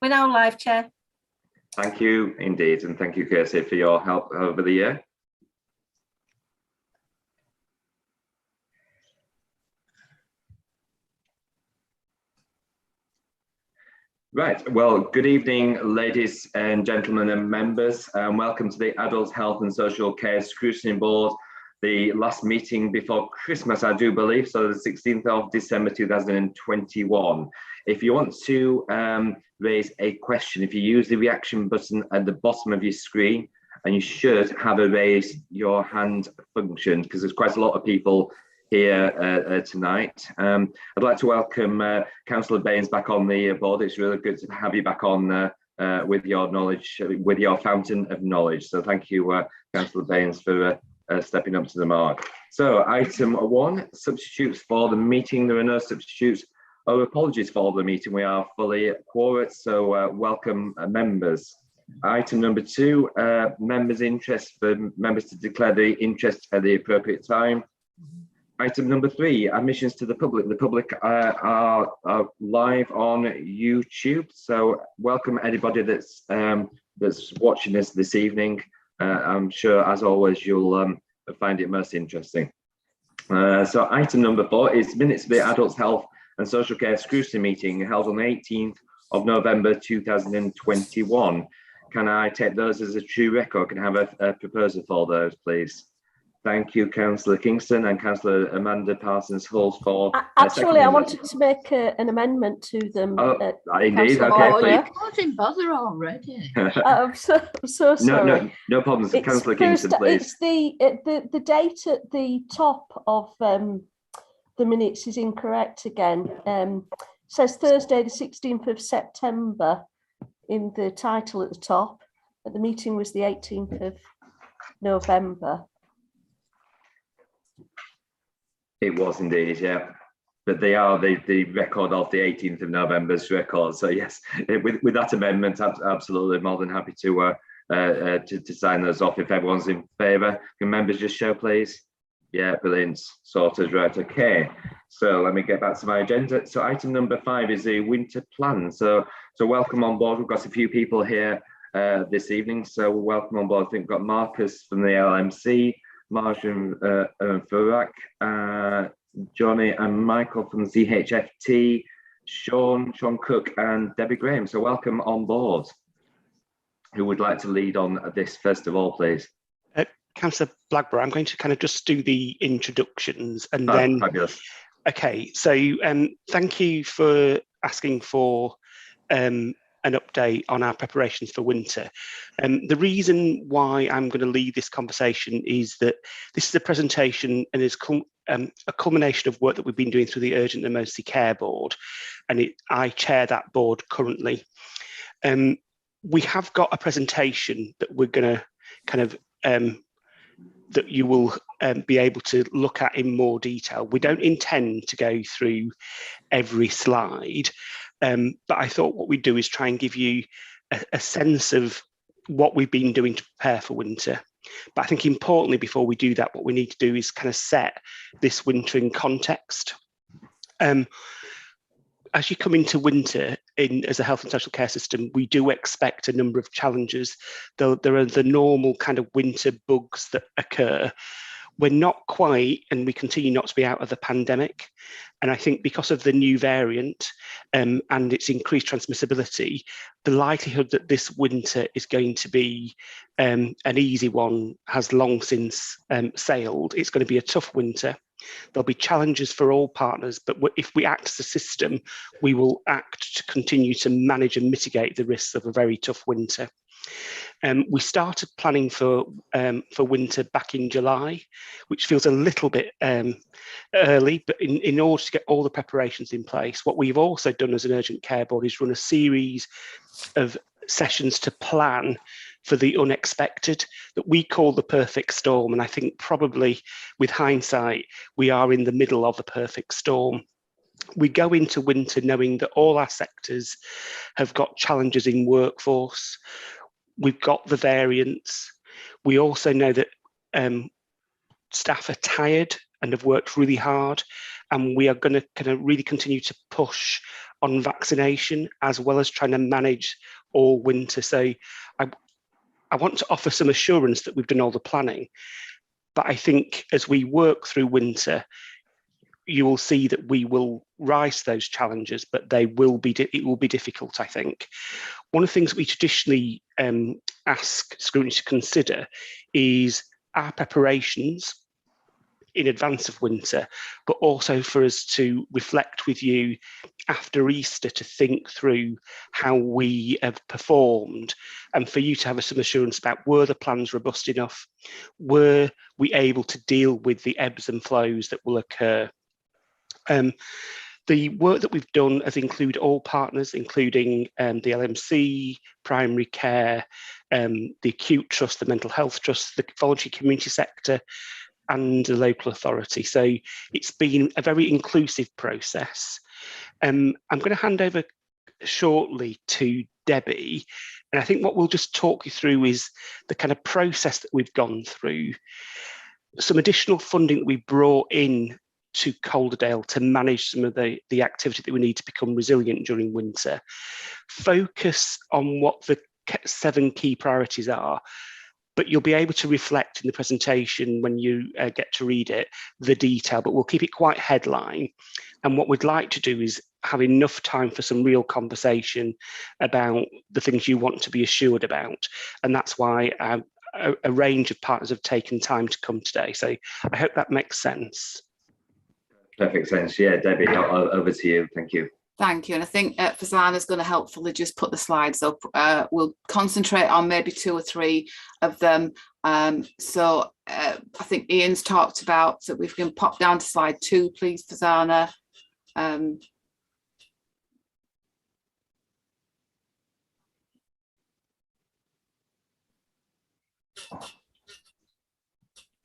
We're now live, Chair. Thank you indeed, and thank you, Kirsty, for your help over the year. Right, well, good evening, ladies and gentlemen and members, and welcome to the Adult Health and Social Care Scrutiny Board, the last meeting before Christmas, I do believe, so the 16th of December 2021. If you want to raise a question, if you use the reaction button at the bottom of your screen, and you should have a raise your hand function, because there's quite a lot of people here tonight. I'd like to welcome Councillor Baines back on the board. It's really good to have you back on with your knowledge, with your fountain of knowledge. So thank you, Councillor Baines, for stepping up to the mark. So item 1, substitutes for the meeting. There are no substitutes. Oh, apologies for the meeting. We are fully quorate, so welcome members. Item number 2, members' interest, for members to declare the interest at the appropriate time. Item number 3, admissions to the public. The public are live on YouTube, so welcome anybody that's watching this evening. I'm sure, as always, you'll find it most interesting. So item number 4 is minutes of the Adults Health and Social Care Scrutiny meeting held on the 18th of November 2021. Can I take those as a true record? Can I have a proposal for those, please? Thank you, Councillor Kingston and Councillor Amanda Parsons-Hulls for. Actually, I wanted to make an amendment to them. Oh, indeed. Councillor Okay, Calder. please. I didn't bother already. I'm so sorry. No problems. Councillor Kingston, please. It's the date at the top of the minutes is incorrect again. Says Thursday, the 16th of September in the title at the top. But the meeting was the 18th of November. It was indeed, yeah. But they are the record of the 18th of November's record. So yes, with that amendment, absolutely more than happy to sign those off if everyone's in favour. Can members just show, please? Yeah, brilliant. Sorted, right, okay. So let me get back to my agenda. So item number 5 is the winter plan. So welcome on board. We've got a few people here this evening. So welcome on board. I think we've got Marcus from the LMC, Marjan Farak, Johnny and Michael from the CHFT, Sean Cook and Debbie Graham. So welcome on board. Who would like to lead on this first of all, please? Councillor Blackburn, I'm going to kind of just do the introductions and then. Fabulous. Okay, so thank you for asking for an update on our preparations for winter. The reason why I'm going to lead this conversation is that this is a presentation and is a culmination of work that we've been doing through the Urgent Emergency Care Board, and I chair that board currently. We have got a presentation that we're going to kind of that you will be able to look at in more detail. We don't intend to go through every slide, but I thought what we'd do is try and give you a sense of what we've been doing to prepare for winter. But I think importantly, before we do that, what we need to do is kind of set this winter in context. As you come into winter as a health and social care system, we do expect a number of challenges. There are the normal kind of winter bugs that occur. We're not quite, and we continue not to be out of the pandemic. And I think because of the new variant and its increased transmissibility, the likelihood that this winter is going to be an easy one has long since sailed. It's going to be a tough winter. There'll be challenges for all partners, but if we act as a system, we will act to continue to manage and mitigate the risks of a very tough winter. We started planning for winter back in July, which feels a little bit early, but in order to get all the preparations in place, what we've also done as an urgent care board is run a series of sessions to plan for the unexpected that we call the perfect storm. And I think probably with hindsight, we are in the middle of the perfect storm. We go into winter knowing that all our sectors have got challenges in workforce. We've got the variants. We also know that staff are tired and have worked really hard, and we are going to kind of really continue to push on vaccination as well as trying to manage all winter. So I want to offer some assurance that we've done all the planning, but I think as we work through winter, you will see that we will rise to those challenges, but it will be difficult, I think. One of the things we traditionally ask Scrutiny to consider is our preparations in advance of winter, but also for us to reflect with you after Easter to think through how we have performed, and for you to have some assurance about, were the plans robust enough? Were we able to deal with the ebbs and flows that will occur? The work that we've done has included all partners, including the LMC, primary care, the acute trust, the mental health trust, the voluntary community sector, and the local authority. So it's been a very inclusive process. I'm going to hand over shortly to Debbie, and I think what we'll just talk you through is the kind of process that we've gone through, some additional funding that we brought in to Calderdale to manage some of the activity that we need to become resilient during winter, focus on what the 7 key priorities are, but you'll be able to reflect in the presentation when you get to read it, the detail, but we'll keep it quite headline. And what we'd like to do is have enough time for some real conversation about the things you want to be assured about. And that's why a range of partners have taken time to come today. So I hope that makes sense. Perfect sense. Yeah, Debbie, over to you. Thank you. Thank you. And I think Fazana's going to helpfully just put the slides up. We'll concentrate on maybe 2 or 3 of them. So I think Ian's talked about, so we can pop down to slide 2, please, Fazana.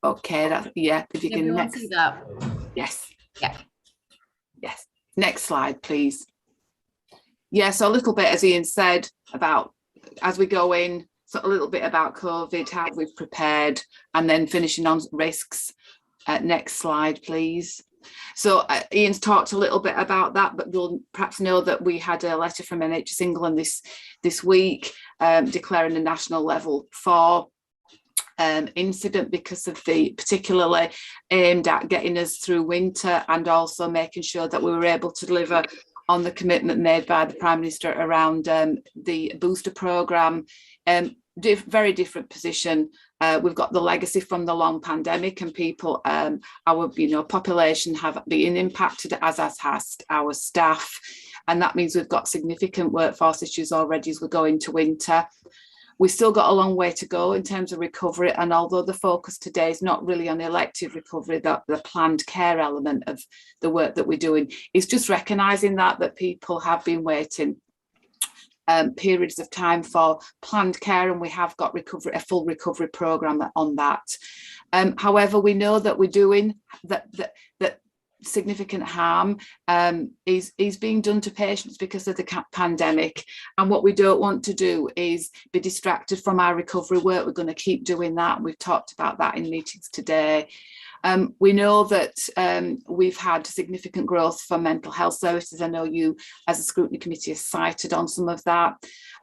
Okay, yeah, if you can next. See that? Yes. Yeah. Yes. Next slide, please. Yeah, so a little bit, as Ian said, about as we go in, so a little bit about COVID, how we've prepared, and then finishing on risks. Next slide, please. So Ian's talked a little bit about that, but you'll perhaps know that we had a letter from NHS England this week declaring a national level 4 incident because of the particularly aimed at getting us through winter and also making sure that we were able to deliver on the commitment made by the Prime Minister around the booster programme. Very different position. We've got the legacy from the long pandemic, and people, our population have been impacted, as has our staff, and that means we've got significant workforce issues already as we go into winter. We've still got a long way to go in terms of recovery, and although the focus today is not really on elective recovery, that the planned care element of the work that we're doing is just recognising that people have been waiting periods of time for planned care, and we have got a full recovery programme on that. However, we know that we're doing that significant harm is being done to patients because of the pandemic, and what we don't want to do is be distracted from our recovery work. We're going to keep doing that. We've talked about that in meetings today. We know that we've had significant growth for mental health services. I know you as a Scrutiny Committee have cited on some of that.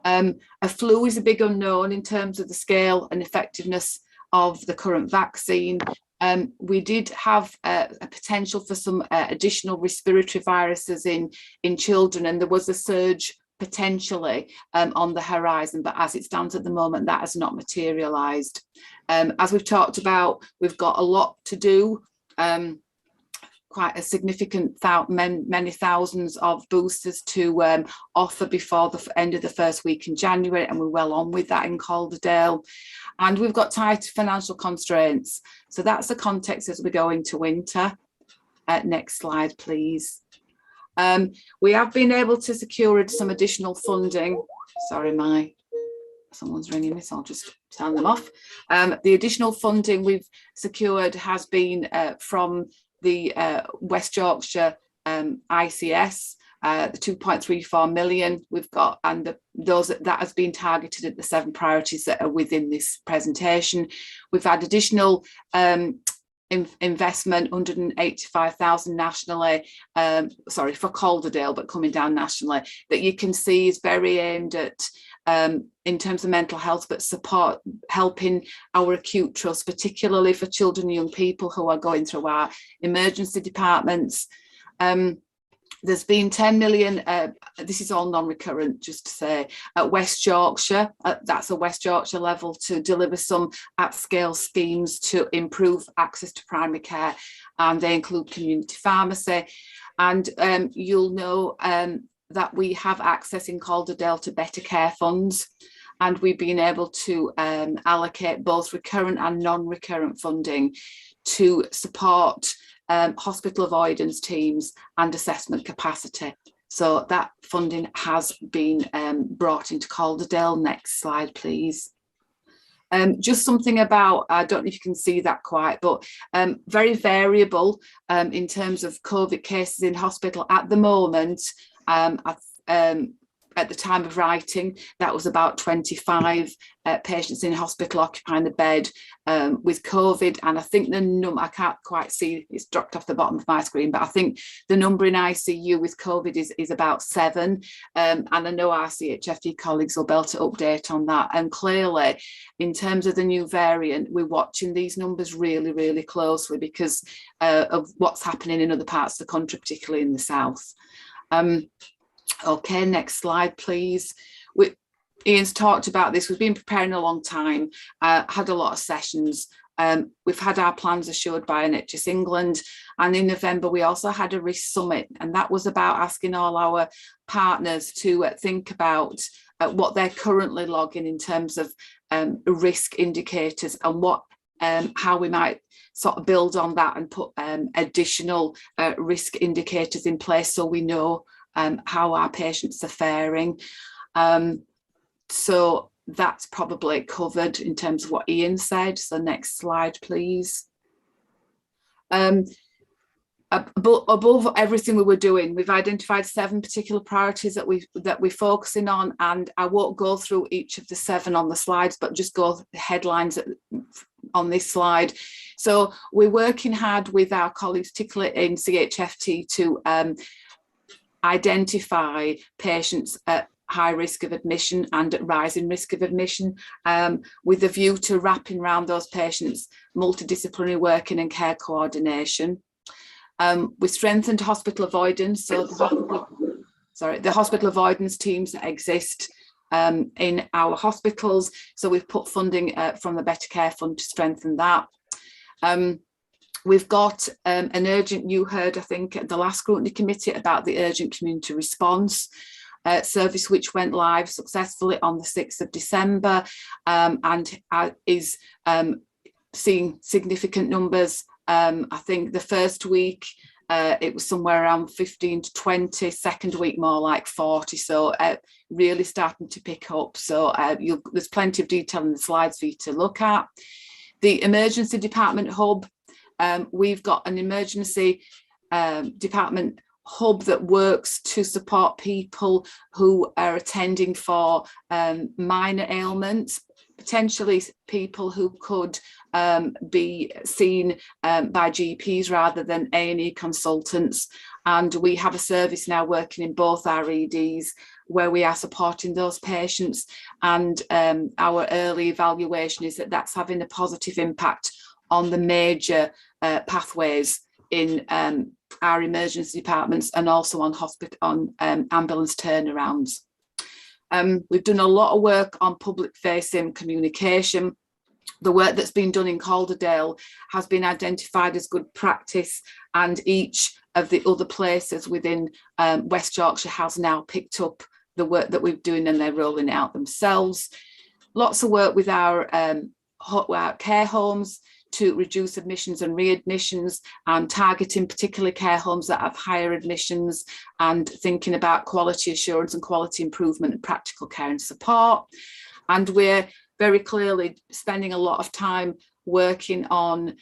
A flu is a big unknown in terms of the scale and effectiveness of the current vaccine. We did have a potential for some additional respiratory viruses in children, and there was a surge potentially on the horizon, but as it stands at the moment, that has not materialised. As we've talked about, we've got a lot to do, quite a significant many thousands of boosters to offer before the end of the first week in January, and we're well on with that in Calderdale. And we've got tight financial constraints. So that's the context as we go into winter. Next slide, please. We have been able to secure some additional funding. Sorry, someone's ringing me, so I'll just turn them off. The additional funding we've secured has been from the West Yorkshire ICS, the 2.34 million we've got, and that has been targeted at the 7 priorities that are within this presentation. We've had additional investment, 185,000 nationally, for Calderdale, but coming down nationally, that you can see is very aimed at, in terms of mental health, but support, helping our acute trust, particularly for children and young people who are going through our emergency departments. There's been 10 million, this is all non-recurrent, just to say, at West Yorkshire, that's a West Yorkshire level, to deliver some at-scale schemes to improve access to primary care, and they include community pharmacy. And you'll know that we have access in Calderdale to better care funds, and we've been able to allocate both recurrent and non-recurrent funding to support hospital avoidance teams and assessment capacity. So that funding has been brought into Calderdale. Next slide, please. Just something about, I don't know if you can see that quite, but very variable in terms of COVID cases in hospital at the moment. At the time of writing, that was about 25 patients in hospital occupying the bed with COVID. And I think the number, I can't quite see, it's dropped off the bottom of my screen, but I think the number in ICU with COVID is about 7. And I know our CHFT colleagues will be able to update on that. And clearly, in terms of the new variant, we're watching these numbers really, really closely because of what's happening in other parts of the country, particularly in the south. Okay, next slide, please. Ian's talked about this. We've been preparing a long time, had a lot of sessions. We've had our plans assured by NHS England. And in November, we also had a risk summit. And that was about asking all our partners to think about what they're currently logging in terms of risk indicators and what how we might sort of build on that and put additional risk indicators in place so we know how our patients are faring. So that's probably covered in terms of what Ian said. So next slide, please. Above everything we were doing, we've identified 7 particular priorities that we're focusing on, and I won't go through each of the 7 on the slides, but just go the headlines on this slide. So we're working hard with our colleagues, particularly in CHFT, to identify patients at high risk of admission and at rising risk of admission, with a view to wrapping around those patients multidisciplinary working and care coordination. We strengthened hospital avoidance, so the hospital avoidance teams that exist in our hospitals. So we've put funding from the Better Care Fund to strengthen that. We've got an urgent, you heard, I think, at the last Scrutiny Committee about the urgent community response service, which went live successfully on the 6th of December and is seeing significant numbers. I think the first week it was somewhere around 15 to 20, second week more like 40, so really starting to pick up. So there's plenty of detail in the slides for you to look at. The emergency department hub, we've got an emergency department hub that works to support people who are attending for minor ailments, potentially people who could be seen by GPs rather than A&E consultants. And we have a service now working in both our EDs where we are supporting those patients, and our early evaluation is that that's having a positive impact on the major pathways in our emergency departments and also on ambulance turnarounds. We've done a lot of work on public-facing communication. The work that's been done in Calderdale has been identified as good practice, and each of the other places within West Yorkshire has now picked up the work that we're doing, and they're rolling it out themselves. Lots of work with our care homes to reduce admissions and readmissions, and targeting particularly care homes that have higher admissions, and thinking about quality assurance and quality improvement and practical care and support. And we're very clearly spending a lot of time working on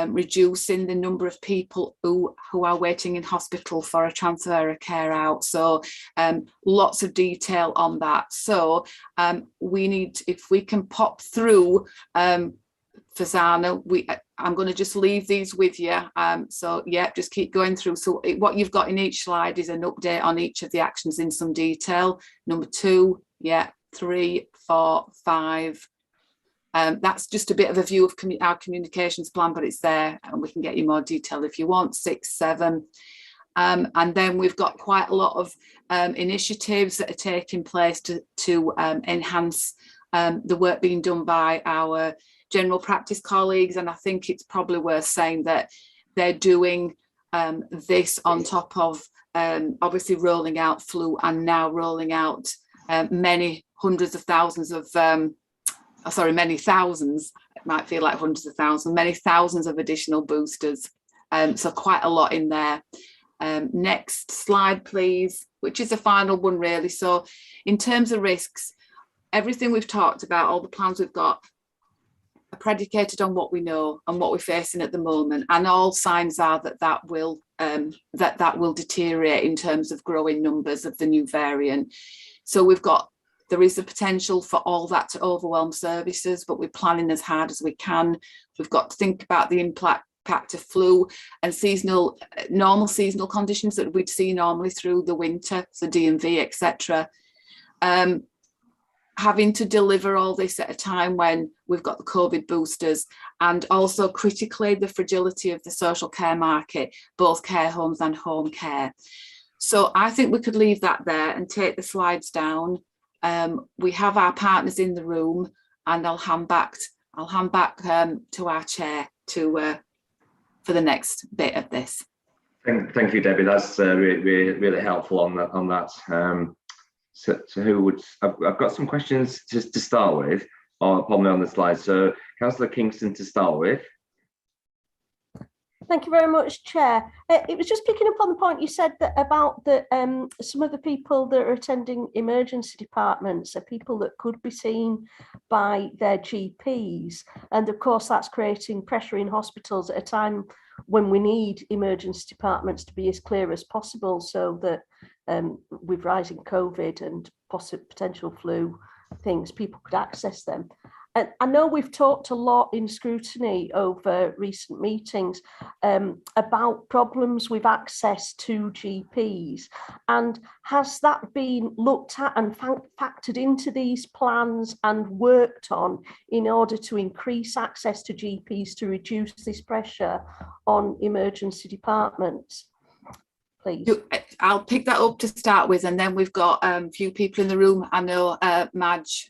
reducing the number of people who are waiting in hospital for a transfer of care out. So lots of detail on that. So we need, if we can pop through Fazana, I'm going to just leave these with you. So yeah, just keep going through. So what you've got in each slide is an update on each of the actions in some detail. Number 2, yeah, 3, 4, 5. That's just a bit of a view of our communications plan, but it's there and we can get you more detail if you want. 6, 7. And then we've got quite a lot of initiatives that are taking place to enhance the work being done by our general practice colleagues. And I think it's probably worth saying that they're doing this on top of obviously rolling out flu and now rolling out many hundreds of thousands of many thousands, it might feel like hundreds of thousands, many thousands of additional boosters. So quite a lot in there. Next slide, please, which is the final one really. So in terms of risks, everything we've talked about, all the plans we've got are predicated on what we know and what we're facing at the moment. And all signs are that will deteriorate in terms of growing numbers of the new variant. So there is a potential for all that to overwhelm services, but we're planning as hard as we can. We've got to think about the impact of flu and normal seasonal conditions that we'd see normally through the winter, so DMV, etc. Having to deliver all this at a time when we've got the COVID boosters, and also critically the fragility of the social care market, both care homes and home care. So I think we could leave that there and take the slides down. We have our partners in the room, and I'll hand back to our chair for the next bit of this. Thank you, Debbie. That's really helpful on that. So who would? I've got some questions just to start with, or probably on the slide. So Councillor Kingston to start with. Thank you very much, Chair. It was just picking up on the point you said that about some of the people that are attending emergency departments are people that could be seen by their GPs. And of course, that's creating pressure in hospitals at a time when we need emergency departments to be as clear as possible, so that with rising COVID and potential flu things, people could access them. And I know we've talked a lot in Scrutiny over recent meetings about problems with access to GPs. And has that been looked at and factored into these plans and worked on in order to increase access to GPs to reduce this pressure on emergency departments? Please. I'll pick that up to start with, and then we've got a few people in the room. I know Madge.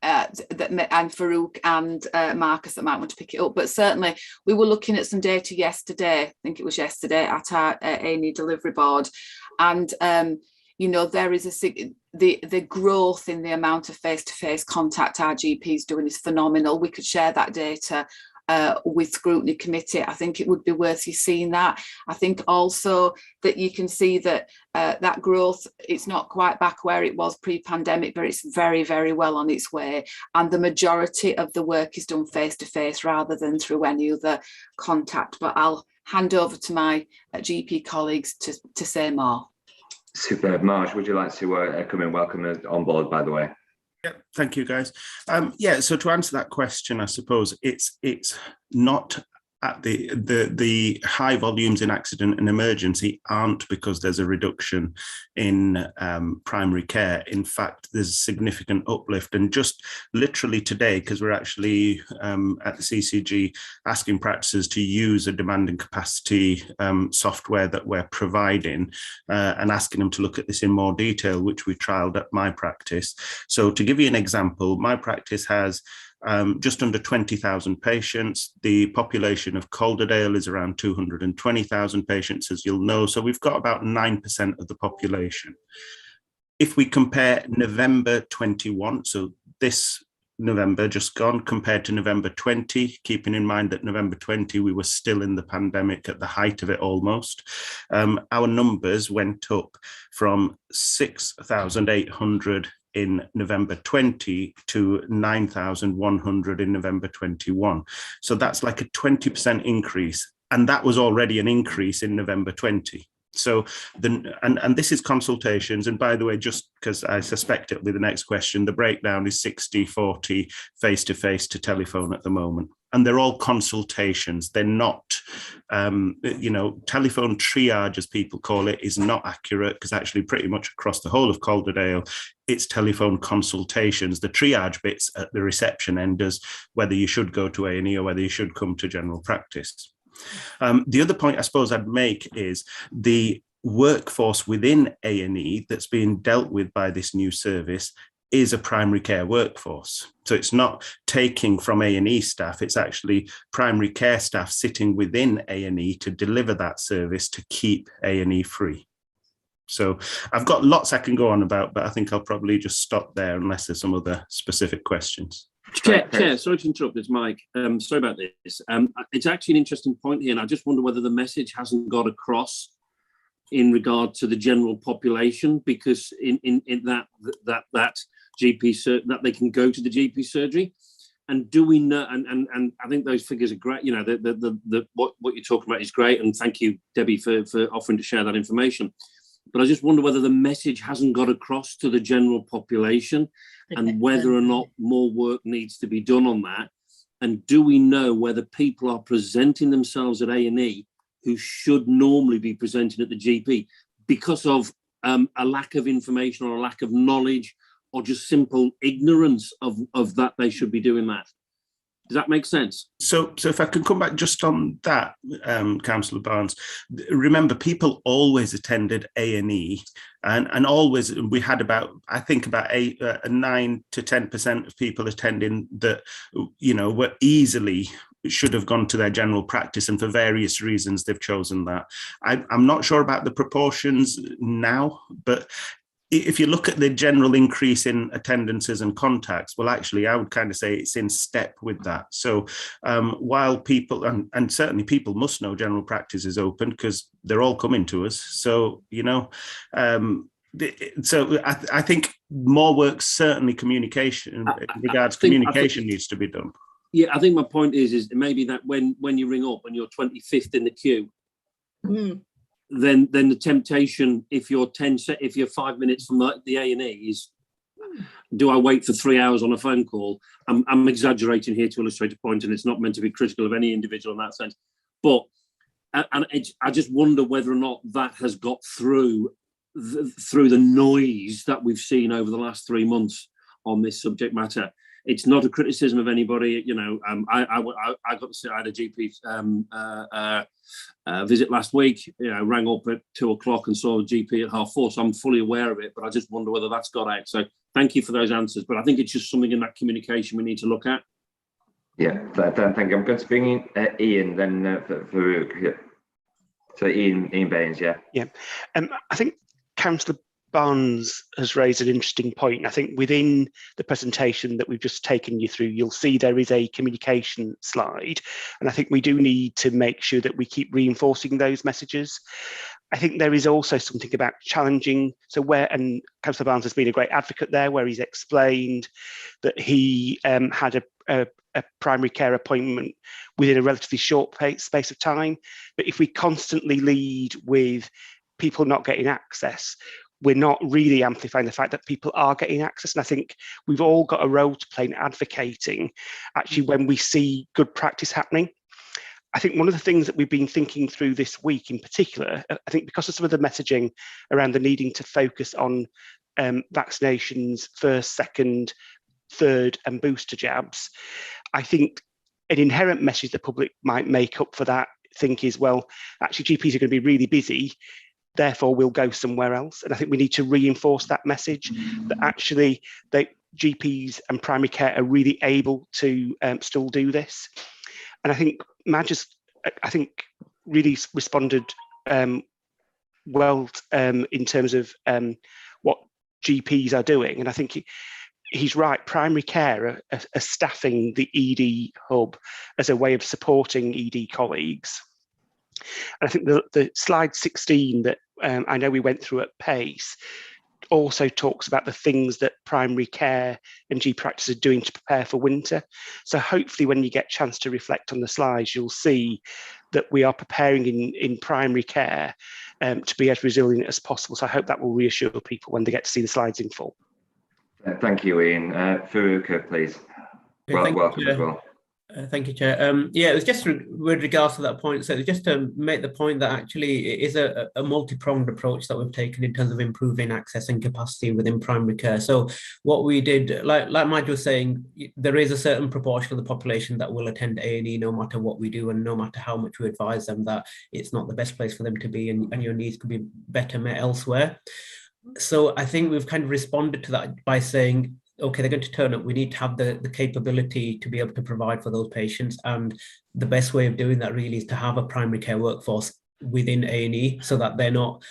And Farouk and Marcus that might want to pick it up, but certainly we were looking at some data yesterday, I think it was yesterday, at our A&E delivery board, and there is the growth in the amount of face-to-face contact our GPs doing is phenomenal. We could share that data with Scrutiny Committee. I think it would be worth you seeing that. I think also that you can see that that growth, it's not quite back where it was pre-pandemic, but it's very, very well on its way. And the majority of the work is done face-to-face rather than through any other contact. But I'll hand over to my GP colleagues to say more. Superb. Marge, would you like to come and welcome us on board, by the way? Yeah, thank you, guys. So to answer that question, I suppose it's not at the high volumes in accident and emergency aren't because there's a reduction in primary care. In fact, there's a significant uplift, and just literally today, because we're actually at the CCG asking practices to use a demand and capacity software that we're providing and asking them to look at this in more detail, which we trialed at my practice. So to give you an example, my practice has just under 20,000 patients. The population of Calderdale is around 220,000 patients, as you'll know. So we've got about 9% of the population. If we compare November 21, so this November just gone, compared to November 20, keeping in mind that November 20, we were still in the pandemic at the height of it almost, our numbers went up from 6,800 in November 20 to 9,100 in November 21. So that's like a 20% increase. And that was already an increase in November 20. So and this is consultations. And by the way, just because I suspect it'll be the next question, the breakdown is 60-40 face-to-face to telephone at the moment. And they're all consultations. They're not, telephone triage, as people call it, is not accurate, because actually pretty much across the whole of Calderdale, it's telephone consultations. The triage bits at the reception end is whether you should go to A&E or whether you should come to general practice. The other point I suppose I'd make is the workforce within A&E that's being dealt with by this new service is a primary care workforce. So it's not taking from A&E staff, it's actually primary care staff sitting within A&E to deliver that service to keep A&E free. So I've got lots I can go on about, but I think I'll probably just stop there unless there's some other specific questions. Chair, sorry to interrupt this, Mike. Sorry about this. It's actually an interesting point here, and I just wonder whether the message hasn't got across in regard to the general population, because in that GP that they can go to the GP surgery. And do we know? And I think those figures are great. You know, what you're talking about is great, and thank you, Debbie, for offering to share that information. But I just wonder whether the message hasn't got across to the general population, and whether or not more work needs to be done on that. And do we know whether people are presenting themselves at A&E who should normally be presenting at the GP because of a lack of information or a lack of knowledge, or just simple ignorance of that they should be doing that? Does that make sense? So if I can come back just on that, Councillor Barnes, remember, people always attended A&E, and always we had about 9 to 10% of people attending that, were easily should have gone to their general practice, and for various reasons they've chosen that. I'm not sure about the proportions now, but if you look at the general increase in attendances and contacts, well, actually, I would kind of say it's in step with that. So while people, and certainly people must know general practice is open because they're all coming to us. So, so I think more work, certainly communication, in regards to communication needs to be done. Yeah, I think my point is maybe that when you ring up and you're 25th in the queue, then the temptation, if you're 5 minutes from the A&E, is, do I wait for 3 hours on a phone call? I'm exaggerating here to illustrate a point, and it's not meant to be critical of any individual in that sense. But I just wonder whether or not that has got through the noise that we've seen over the last 3 months on this subject matter. It's not a criticism of anybody, I got to sit. I had a GP visit last week. Rang up at 2 o'clock and saw the GP at 4:30. So I'm fully aware of it, but I just wonder whether that's got out. So thank you for those answers. But I think it's just something in that communication we need to look at. Yeah, thank you. I'm going to bring in Ian then for so Ian Baines, yeah. Yeah, I think Councillor Barnes has raised an interesting point. I think within the presentation that we've just taken you through, you'll see there is a communication slide, and I think we do need to make sure that we keep reinforcing those messages. I think there is also something about challenging, and Councillor Barnes has been a great advocate there, where he's explained that he had a primary care appointment within a relatively short space of time, but if we constantly lead with people not getting access, we're not really amplifying the fact that people are getting access. And I think we've all got a role to play in advocating, actually, when we see good practice happening. I think one of the things that we've been thinking through this week in particular, I think because of some of the messaging around the needing to focus on vaccinations, first, second, third and booster jabs, I think an inherent message the public might make up for that think is, well, actually GPs are going to be really busy, therefore we'll go somewhere else. And I think we need to reinforce that message that actually GPs and primary care are really able to still do this. And I think Madge really responded well in terms of what GPs are doing. And I think he's right, primary care are staffing the ED hub as a way of supporting ED colleagues. And I think the slide 16 that I know we went through at pace also talks about the things that primary care and G practice are doing to prepare for winter. So hopefully when you get a chance to reflect on the slides, you'll see that we are preparing in primary care to be as resilient as possible. So I hope that will reassure people when they get to see the slides in full. Thank you, Ian. Faruka, please. Okay, Welcome as well. Thank you, Chair. Yeah, it was just with regards to that point. So just to make the point that actually it is a multi-pronged approach that we've taken in terms of improving access and capacity within primary care. So what we did, like Mike was saying, there is a certain proportion of the population that will attend A&E no matter what we do, and no matter how much we advise them that it's not the best place for them to be, and your needs could be better met elsewhere. So I think we've kind of responded to that by saying, okay, they're going to turn up. We need to have the capability to be able to provide for those patients. And the best way of doing that really is to have a primary care workforce within A&E, so that they're not,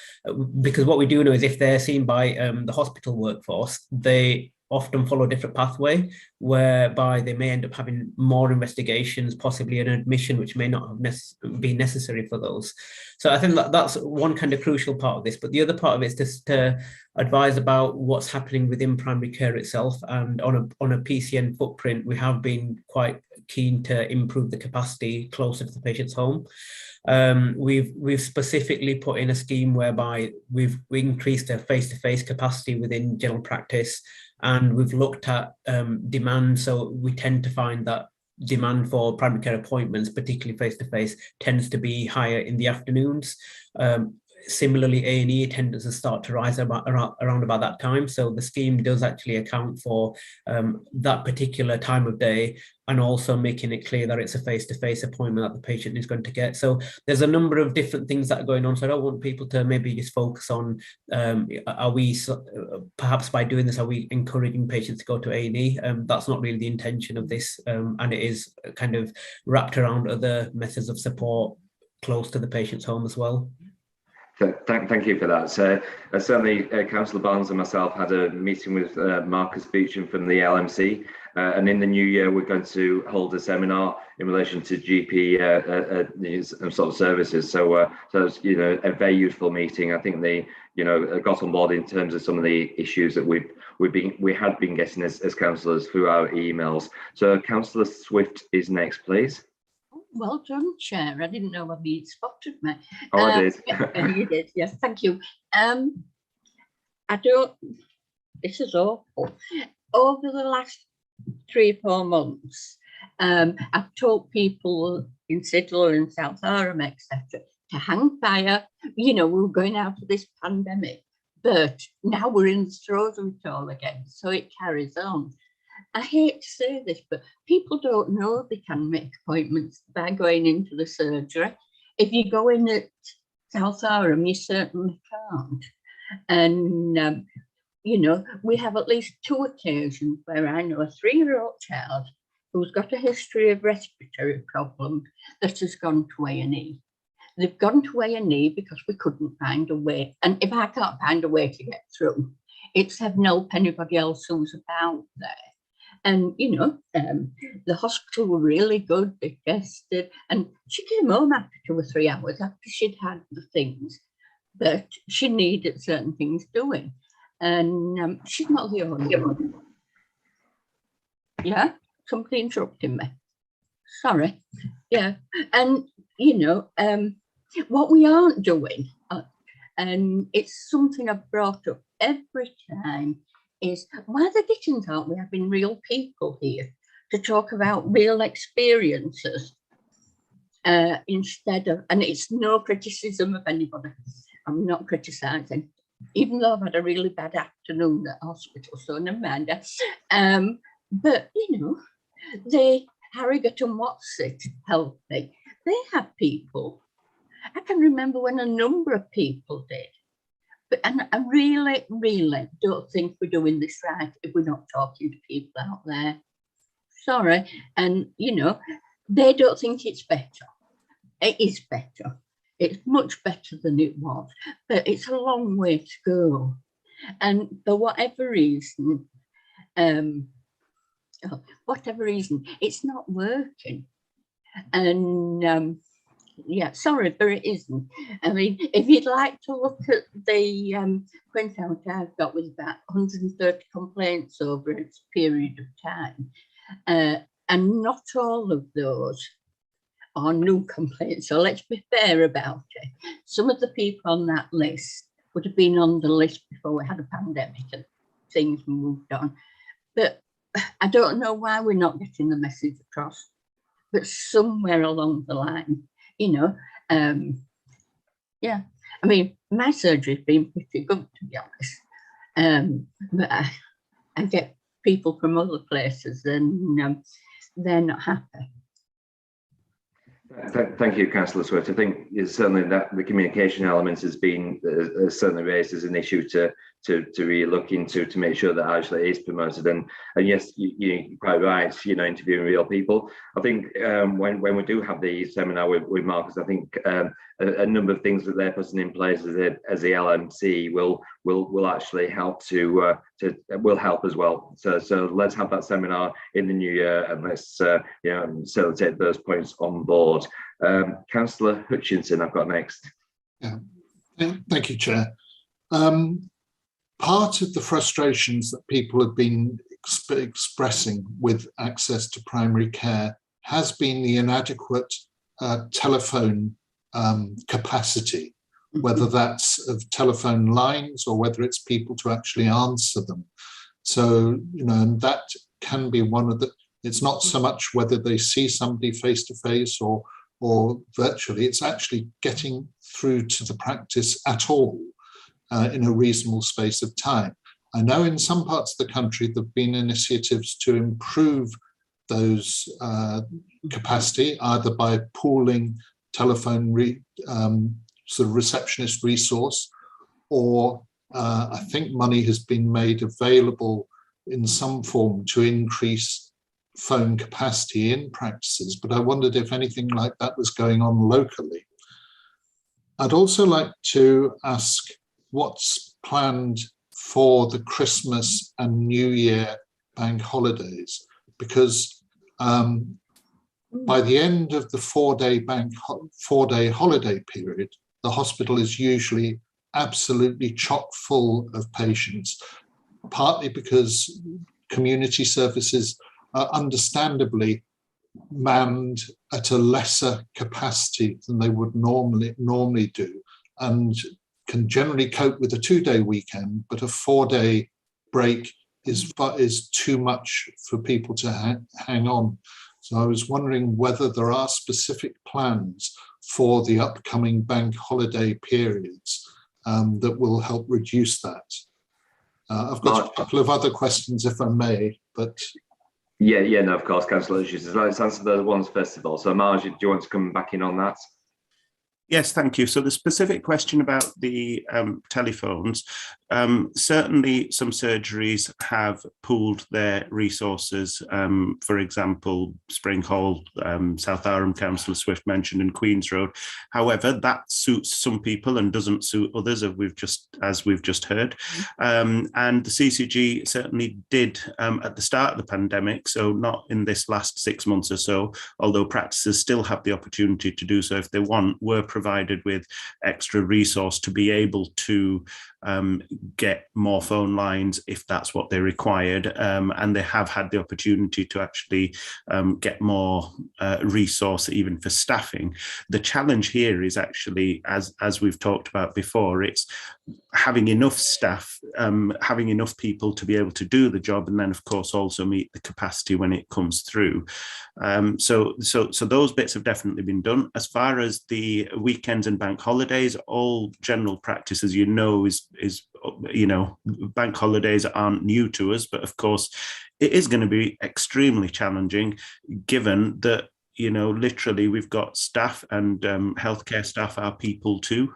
because what we do know is if they're seen by the hospital workforce, they often follow a different pathway, whereby they may end up having more investigations, possibly an admission, which may not have be necessary for those. So I think that's one kind of crucial part of this. But the other part of it is just to advise about what's happening within primary care itself. And on a PCN footprint, we have been quite keen to improve the capacity closer to the patient's home. We've specifically put in a scheme whereby we increased the face-to-face capacity within general practice, and we've looked at demand. So we tend to find that demand for primary care appointments, particularly face-to-face, tends to be higher in the afternoons. Similarly, A&E attendances start to rise around about that time. So the scheme does actually account for that particular time of day, and also making it clear that it's a face-to-face appointment that the patient is going to get. So there's a number of different things that are going on. So I don't want people to maybe just focus on, are we, perhaps by doing this, are we encouraging patients to go to A&E? That's not really the intention of this. And it is kind of wrapped around other methods of support close to the patient's home as well. Thank you for that. So certainly Councillor Barnes and myself had a meeting with Marcus Beecham from the LMC, and in the new year we're going to hold a seminar in relation to GP sort of services. So it's, you know, a very useful meeting. I think they, you know, got on board in terms of some of the issues that we had been getting as councillors through our emails. So Councillor Swift is next, please. Well done, Chair. I didn't know whether you'd spotted me. Oh, I did. You did, yes, thank you. I don't, this is awful. Over the last 3 or 4 months, I've told people in Sidler and South Aram, etc., to hang fire. You know, we were going out of this pandemic, but now we're in the throes of it all again, so it carries on. I hate to say this, but people don't know they can make appointments by going into the surgery. If you go in at South Aram, you certainly can't. And, you know, we have at least 2 occasions where I know a 3-year-old child who's got a history of respiratory problems that has gone to A&E. They've gone to A&E because we couldn't find a way. And if I can't find a way to get through, it's heaven help anybody else who's about there. And, you know, the hospital were really good, they tested, and she came home after 2 or 3 hours after she'd had the things, but she needed certain things doing. And she's not the only one. Yeah, somebody interrupting me. Sorry. Yeah, and, you know, what we aren't doing, and it's something I've brought up every time, is why the dickens aren't we having real people here to talk about real experiences instead of, and it's no criticism of anybody, I'm not criticising, even though I've had a really bad afternoon at hospital, so never mind. But, you know, the Harrogate and Watsit Healthy, they have people. I can remember when a number of people did. But, and I really, really don't think we're doing this right if we're not talking to people out there. Sorry. And, you know, they don't think it's better. It is better. It's much better than it was. But it's a long way to go. And for whatever reason, it's not working. And yeah, sorry, but it isn't. I mean, if you'd like to look at the printout I've got with about 130 complaints over its period of time, and not all of those or new complaints. So let's be fair about it. Some of the people on that list would have been on the list before we had a pandemic and things moved on. But I don't know why we're not getting the message across. But somewhere along the line, you know, yeah. I mean, my surgery's been pretty good, to be honest. But I get people from other places and they're not happy. Thank you, Councillor Swift. I think it's certainly that the communication element has been certainly raised as an issue to really look into, to make sure that actually it is promoted. And yes, you're quite right, you know, interviewing real people. I think when we do have the seminar with Marcus, I think a number of things that they're putting in place as the LMC will actually help will help as well. So let's have that seminar in the new year, and let's you know, facilitate those points on board. Councillor Hutchinson, I've got next. Yeah, thank you, Chair. Part of the frustrations that people have been expressing with access to primary care has been the inadequate telephone capacity, whether that's of telephone lines or whether it's people to actually answer them. So, you know, and that can be one of the, it's not so much whether they see somebody face to face or virtually, it's actually getting through to the practice at all in a reasonable space of time. I know in some parts of the country there have been initiatives to improve those capacity, either by pooling telephone sort of receptionist resource, or I think money has been made available in some form to increase phone capacity in practices, but I wondered if anything like that was going on locally. I'd also like to ask what's planned for the Christmas and New Year bank holidays, because by the end of the four-day holiday period, the hospital is usually absolutely chock full of patients, partly because community services are understandably manned at a lesser capacity than they would normally do, and can generally cope with a 2-day weekend, but a 4-day break is too much for people to hang on. So I was wondering whether there are specific plans for the upcoming bank holiday periods that will help reduce that. I've got a couple of other questions, if I may, but... Yeah, no, of course, Councillor. Let's answer those ones first of all. So Marge, do you want to come back in on that? Yes, thank you. So the specific question about the telephones, certainly some surgeries have pooled their resources. For example, Spring Hall, South Arham, Councillor Swift mentioned, and Queen's Road. However, that suits some people and doesn't suit others, as we've just heard. And the CCG certainly did at the start of the pandemic, so not in this last 6 months or so, although practices still have the opportunity to do so if they want, were provided with extra resource to be able to get more phone lines if that's what they required, and they have had the opportunity to actually get more resource even for staffing. The challenge here is actually, as we've talked about before, it's having enough staff, having enough people to be able to do the job, and then of course also meet the capacity when it comes through. So those bits have definitely been done. As far as the weekends and bank holidays, all general practice, as you know, is you know, bank holidays aren't new to us, but of course it is going to be extremely challenging given that, you know, literally we've got staff, and healthcare staff are people too.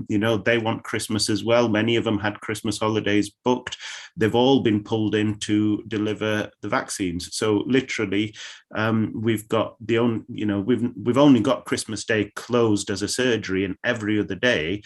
You know, they want Christmas as well. Many of them had Christmas holidays booked. They've all been pulled in to deliver the vaccines. So literally, we've got we've only got Christmas Day closed as a surgery, and every other day,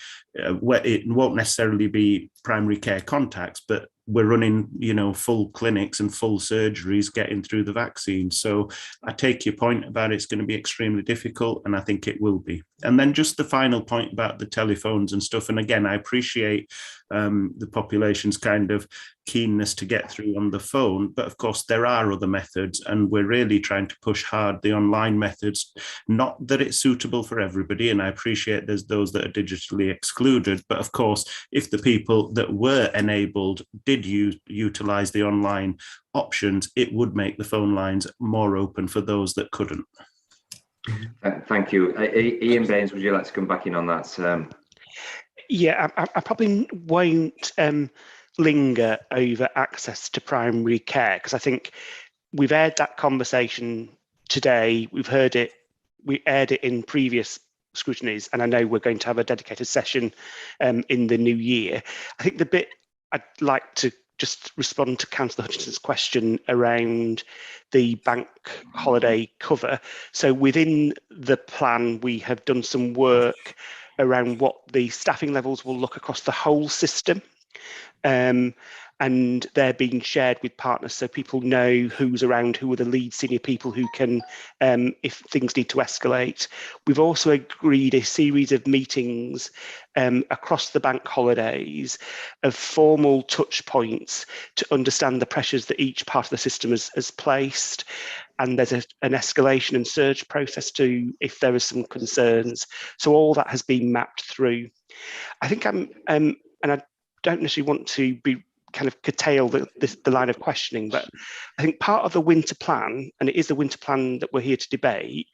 where it won't necessarily be primary care contacts, but we're running, you know, full clinics and full surgeries getting through the vaccine. So I take your point about it's going to be extremely difficult, and I think it will be. And then just the final point about the telephones and stuff. And again, I appreciate the population's kind of keenness to get through on the phone, but of course there are other methods, and we're really trying to push hard the online methods. Not that it's suitable for everybody, and I appreciate there's those that are digitally excluded, but of course, if the people that were enabled did utilize the online options, it would make the phone lines more open for those that couldn't. Thank you. Ian Baines, would you like to come back in on that? Yeah, I probably won't linger over access to primary care, because I think we've aired that conversation today. We've heard it, we aired it in previous scrutinies, and I know we're going to have a dedicated session in the new year. I think the bit I'd like to just respond to Councillor Hutchinson's question around the bank holiday cover. So within the plan, we have done some work around what the staffing levels will look across the whole system. And they're being shared with partners, so people know who's around, who are the lead senior people who can, if things need to escalate. We've also agreed a series of meetings across the bank holidays of formal touch points to understand the pressures that each part of the system has placed. And there's an escalation and surge process too, if there are some concerns. So all that has been mapped through. I think and I don't necessarily want to be kind of curtail the line of questioning, but I think part of the winter plan, and it is the winter plan that we're here to debate,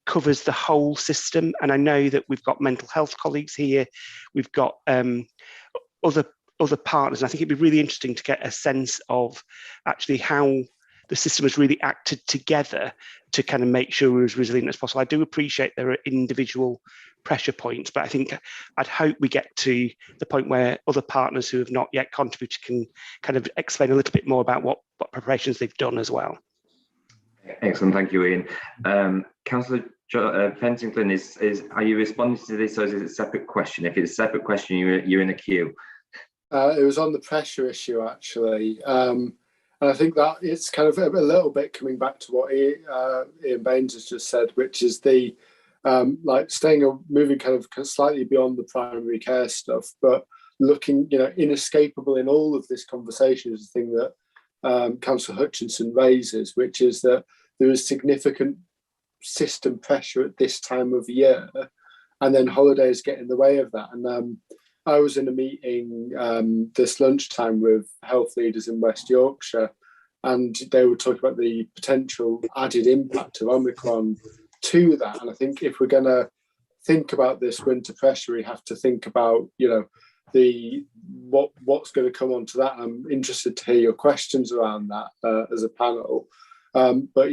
covers the whole system. And I know that we've got mental health colleagues here, we've got other partners, and I think it'd be really interesting to get a sense of actually how the system has really acted together to kind of make sure we're as resilient as possible. I do appreciate there are individual pressure points, but I think I'd hope we get to the point where other partners who have not yet contributed can kind of explain a little bit more about what preparations they've done as well. Excellent, thank you, Ian. Councillor Fentington, are you responding to this, or is it a separate question? If it's a separate question, you're in a queue. It was on the pressure issue, actually. And I think that it's kind of a little bit coming back to what Ian Baines has just said, which is the like moving kind of slightly beyond the primary care stuff, but looking, inescapable in all of this conversation is the thing that Councillor Hutchinson raises, which is that there is significant system pressure at this time of year, and then holidays get in the way of that. And I was in a meeting this lunchtime with health leaders in West Yorkshire, and they were talking about the potential added impact of Omicron to that. And I think if we're going to think about this winter pressure, we have to think about, what's going to come onto that. I'm interested to hear your questions around that as a panel. But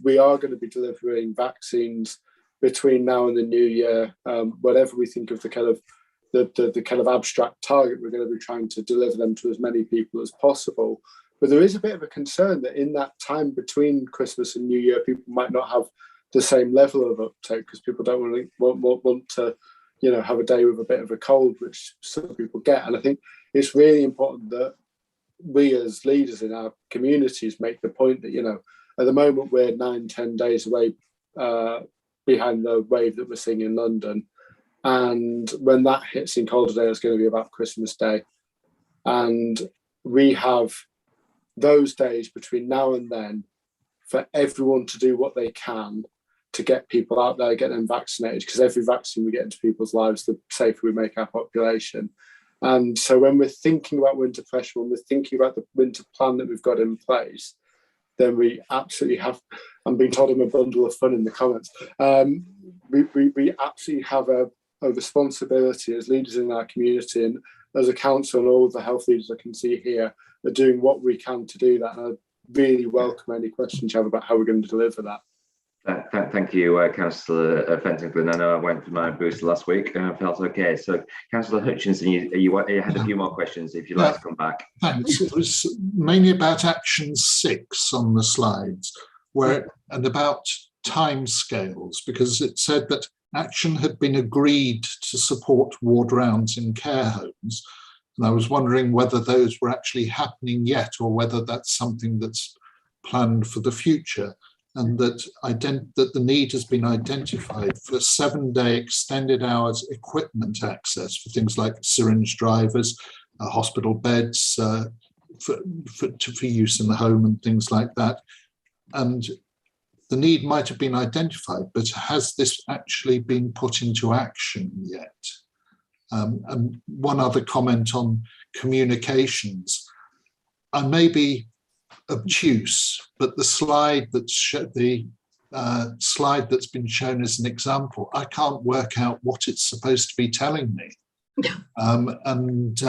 we are going to be delivering vaccines between now and the new year. Whatever we think of the kind of abstract target, we're going to be trying to deliver them to as many people as possible. But there is a bit of a concern that in that time between Christmas and New Year, people might not have the same level of uptake, because people don't really want to, have a day with a bit of a cold, which some people get. And I think it's really important that we as leaders in our communities make the point that, at the moment we're 9-10 days away behind the wave that we're seeing in London. And when that hits in Calderdale, it's going to be about Christmas Day. And we have those days between now and then for everyone to do what they can to get people out there, get them vaccinated, because every vaccine we get into people's lives, the safer we make our population. And so when we're thinking about winter pressure, when we're thinking about the winter plan that we've got in place, then we absolutely have, I'm being told I'm a bundle of fun in the comments, we absolutely have a responsibility as leaders in our community, and as a council and all of the health leaders I can see here are doing what we can to do that. And I really welcome any questions you have about how we're going to deliver that. Thank you, Councillor Fentington. I know I went for my booster last week and I felt okay. So, Councillor Hutchinson, you had a few more questions if you'd like to come back. Thanks. It was mainly about Action 6 on the slides, and about timescales, because it said that action had been agreed to support ward rounds in care homes. And I was wondering whether those were actually happening yet, or whether that's something that's planned for the future. and that the need has been identified for 7-day extended hours equipment access for things like syringe drivers, hospital beds, for use in the home and things like that. And the need might have been identified, but has this actually been put into action yet? And one other comment on communications. I may be obtuse, but the slide that's been shown as an example, I can't work out what it's supposed to be telling me. And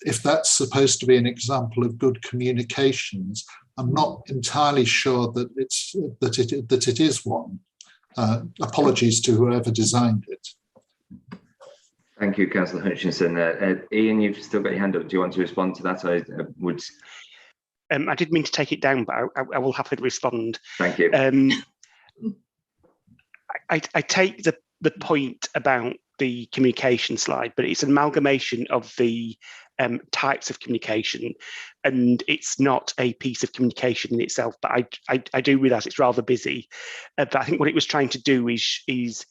if that's supposed to be an example of good communications, I'm not entirely sure that it is one. Apologies to whoever designed it. Thank you, Councillor Hutchinson. Ian, you've still got your hand up. Do you want to respond to that? I didn't mean to take it down, but I will happily respond. Thank you. I take the point about the communication slide, but it's an amalgamation of the types of communication, and it's not a piece of communication in itself. But I do realise it's rather busy. But I think what it was trying to do is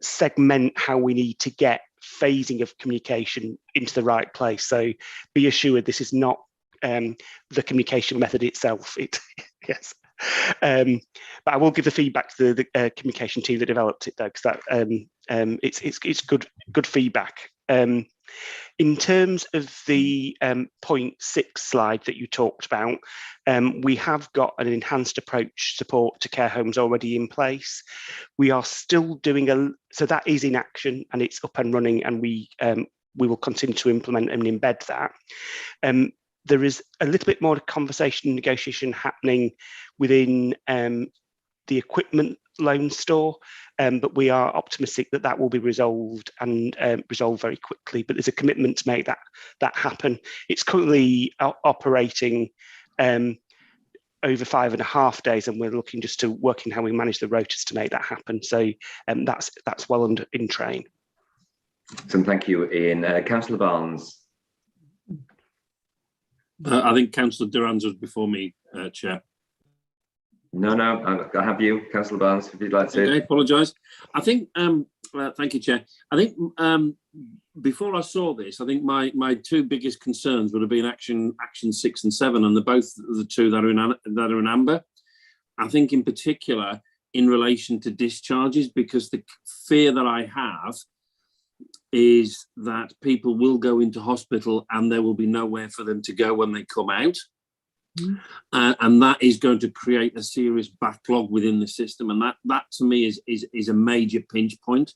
segment how we need to get phasing of communication into the right place. So be assured this is not the communication method itself. Yes. But I will give the feedback to the communication team that developed it, though, because that it's good feedback. In terms of the point 6 slide that you talked about, we have got an enhanced approach support to care homes already in place. We are still doing so that is in action and it's up and running, and we will continue to implement and embed that. There is a little bit more conversation and negotiation happening within the equipment loan store, but we are optimistic that that will be resolved and resolved very quickly. But there's a commitment to make that happen. It's currently operating over 5.5 days, and we're looking just to working how we manage the rotas to make that happen. So that's well in train. So thank you, Ian. Councillor Barnes. I think Councillor Durans was before me, Chair. No, I have you, Councillor Barnes, if you'd like to. Okay, apologise. I think, thank you, Chair. I think before I saw this, I think my two biggest concerns would have been action 6 and 7, and they're both the two that are in amber. I think in particular in relation to discharges, because the fear that I have is that people will go into hospital and there will be nowhere for them to go when they come out. And that is going to create a serious backlog within the system, and that to me is a major pinch point,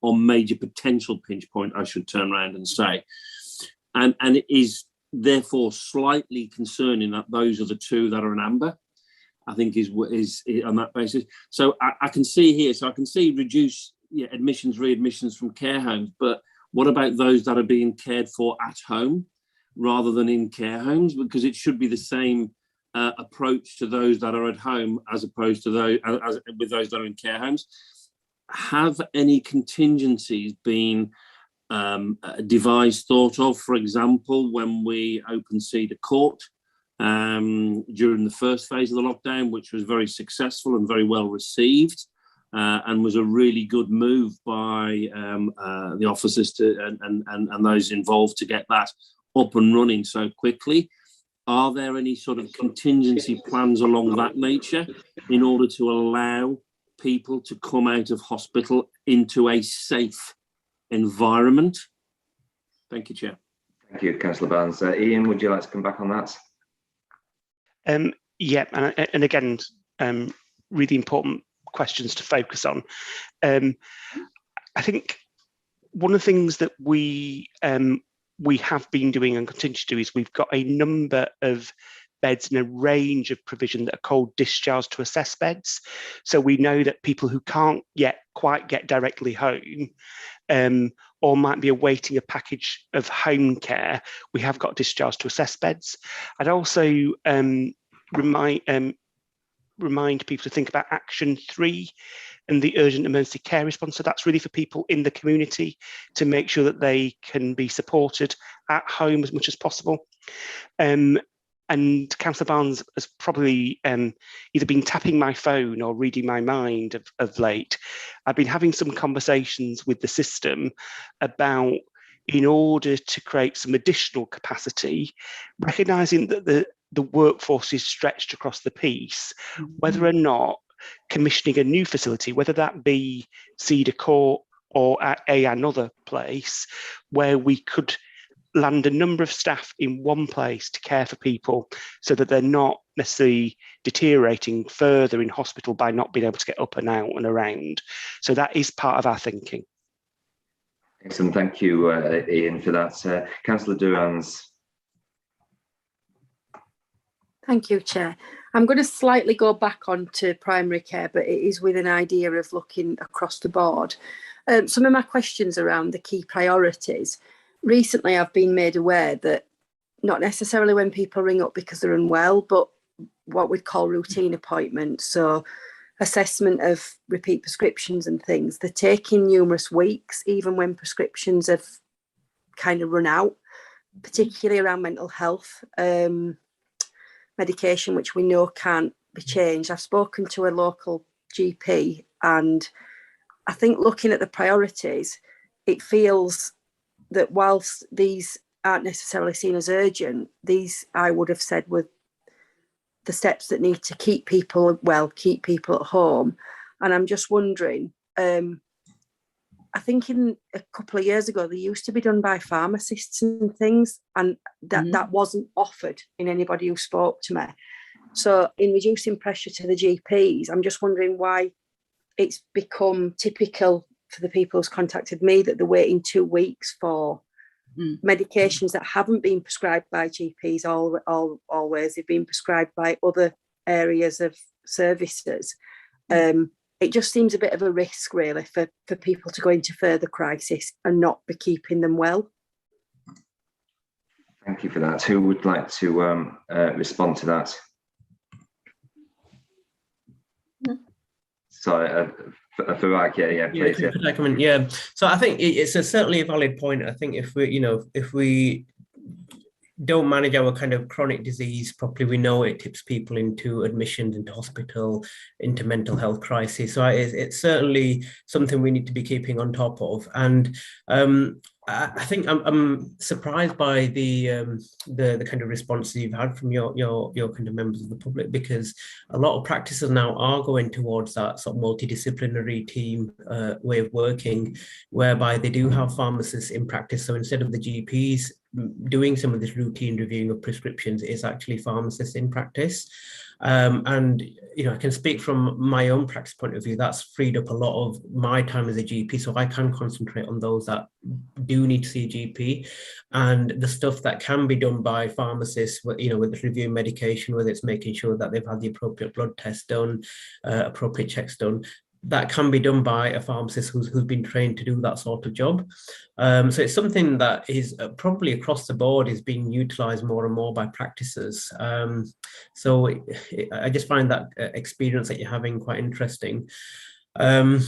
or major potential pinch point, I should turn around and say, and it is therefore slightly concerning that those are the two that are in amber. I think is on that basis. So I can see here, so I can see reduce admissions, readmissions from care homes, but what about those that are being cared for at home rather than in care homes? Because it should be the same approach to those that are at home as opposed to those with those that are in care homes. Have any contingencies been devised, thought of? For example, when we opened Cedar Court during the first phase of the lockdown, which was very successful and very well received, and was a really good move by the officers and those involved to get that up and running so quickly. Are there any sort of contingency plans along that nature in order to allow people to come out of hospital into a safe environment? Thank you, Chair. Thank you, Councillor Barnes. Ian, would you like to come back on that? Yeah, and again, really important questions to focus on. I think one of the things that we have been doing and continue to do is we've got a number of beds and a range of provision that are called discharge to assess beds. So we know that people who can't quite get directly home or might be awaiting a package of home care, we have got discharge to assess beds. I'd also remind people to think about action 3 and the urgent emergency care response. So that's really for people in the community to make sure that they can be supported at home as much as possible. and Councillor Barnes has probably either been tapping my phone or reading my mind of late. I've been having some conversations with the system about, in order to create some additional capacity, recognising that the workforce is stretched across the piece, whether or not commissioning a new facility, whether that be Cedar Court or at another place, where we could land a number of staff in one place to care for people so that they're not necessarily deteriorating further in hospital by not being able to get up and out and around. So that is part of our thinking. Excellent, thank you, Ian, for that. Councillor Durans. Thank you, Chair. I'm going to slightly go back onto primary care, but it is with an idea of looking across the board. Some of my questions around the key priorities. Recently, I've been made aware that not necessarily when people ring up because they're unwell, but what we'd call routine appointments, so assessment of repeat prescriptions and things, they're taking numerous weeks, even when prescriptions have kind of run out, particularly around mental health medication, which we know can't be changed. I've spoken to a local GP, and I think looking at the priorities, it feels that whilst these aren't necessarily seen as urgent, these, I would have said, were the steps that need to keep people well, keep people at home. And I'm just wondering, I think in a couple of years ago, they used to be done by pharmacists and things, and that wasn't offered in anybody who spoke to me. So in reducing pressure to the GPs, I'm just wondering why it's become typical for the people who's contacted me that they're waiting 2 weeks for medications that haven't been prescribed by GPs always. They've been prescribed by other areas of services. It just seems a bit of a risk, really, for people to go into further crisis and not be keeping them well. Thank you for that. Who would like to respond to that? Sorry, Farak, yeah, please. Yeah, could I come in? Yeah, so I think it's certainly a valid point. I think if we don't manage our kind of chronic disease properly, we know it tips people into admissions, into hospital, into mental health crisis. So it's certainly something we need to be keeping on top of. And I think I'm surprised by the kind of responses you've had from your kind of members of the public, because a lot of practices now are going towards that sort of multidisciplinary team way of working, whereby they do have pharmacists in practice. So instead of the GPs doing some of this routine reviewing of prescriptions, is actually pharmacists in practice. And I can speak from my own practice point of view. That's freed up a lot of my time as a GP, so I can concentrate on those that do need to see a GP, and the stuff that can be done by pharmacists, with reviewing medication, whether it's making sure that they've had the appropriate blood test done, appropriate checks done, that can be done by a pharmacist who's been trained to do that sort of job. So it's something that is probably across the board is being utilised more and more by practices. So I just find that experience that you're having quite interesting. And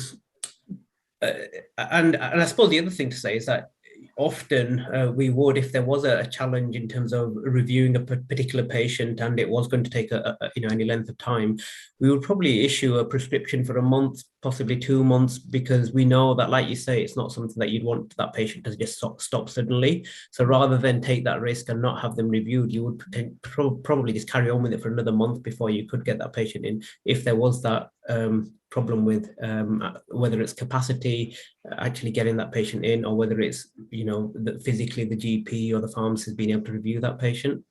I suppose the other thing to say is that often we would, if there was a challenge in terms of reviewing a particular patient and it was going to take any length of time, we would probably issue a prescription for a month, possibly 2 months, because we know that, like you say, it's not something that you'd want that patient to just stop suddenly. So rather than take that risk and not have them reviewed, you would probably just carry on with it for another month before you could get that patient in, if there was that problem with whether it's capacity actually getting that patient in, or whether it's physically the GP or the pharmacist being able to review that patient.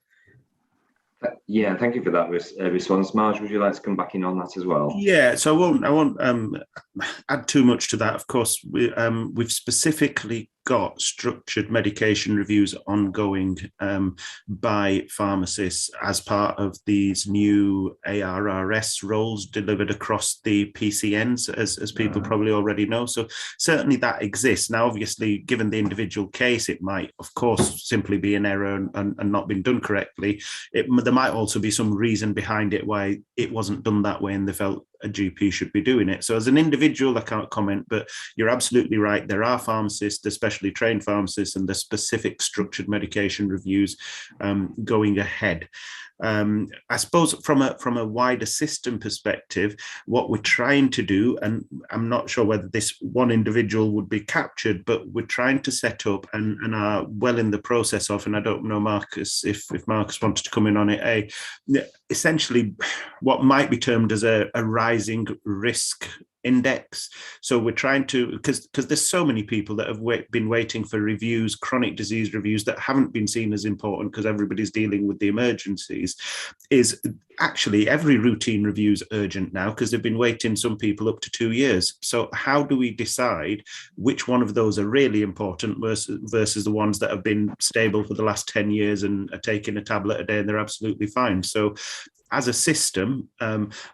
Yeah, thank you for that response. Marge, would you like to come back in on that as well? Yeah, so I won't add too much to that. Of course, we've specifically got structured medication reviews ongoing by pharmacists as part of these new ARRS roles delivered across the PCNs, as people probably already know. So certainly that exists. Now, obviously, given the individual case, it might, of course, simply be an error and not been done correctly. There might also be some reason behind it why it wasn't done that way and they felt a GP should be doing it. So as an individual, I can't comment, but you're absolutely right. There are pharmacists, especially trained pharmacists, and the specific structured medication reviews going ahead. I suppose from a wider system perspective, what we're trying to do, and I'm not sure whether this one individual would be captured, but we're trying to set up and are well in the process of, and I don't know, Marcus, if Marcus wanted to come in on it, essentially what might be termed as a rising risk index. So we're trying to, because there's so many people that have been waiting for reviews, chronic disease reviews that haven't been seen as important because everybody's dealing with the emergencies, is actually every routine review is urgent now because they've been waiting, some people up to 2 years. So how do we decide which one of those are really important versus the ones that have been stable for the last 10 years and are taking a tablet a day and they're absolutely fine? So as a system,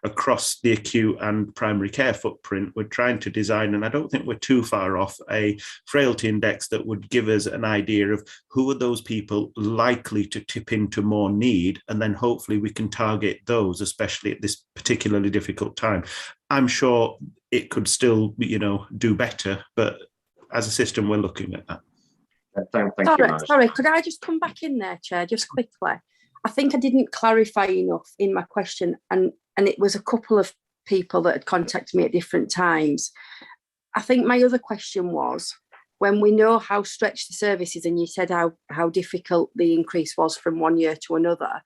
across the acute and primary care footprint, we're trying to design, and I don't think we're too far off, a frailty index that would give us an idea of who are those people likely to tip into more need, and then hopefully we can target those, especially at this particularly difficult time. I'm sure it could still, do better, but as a system, we're looking at that. Thank you. Sorry, could I just come back in there, Chair, just quickly? I think I didn't clarify enough in my question, and it was a couple of people that had contacted me at different times. I think my other question was, when we know how stretched the service is, and you said how difficult the increase was from one year to another,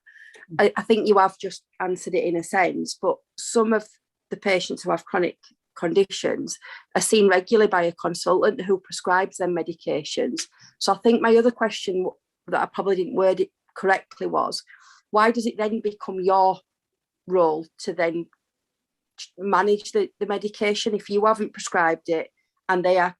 I think you have just answered it in a sense, but some of the patients who have chronic conditions are seen regularly by a consultant who prescribes them medications. So I think my other question that I probably didn't word it correctly was, why does it then become your role to then manage the medication if you haven't prescribed it and they are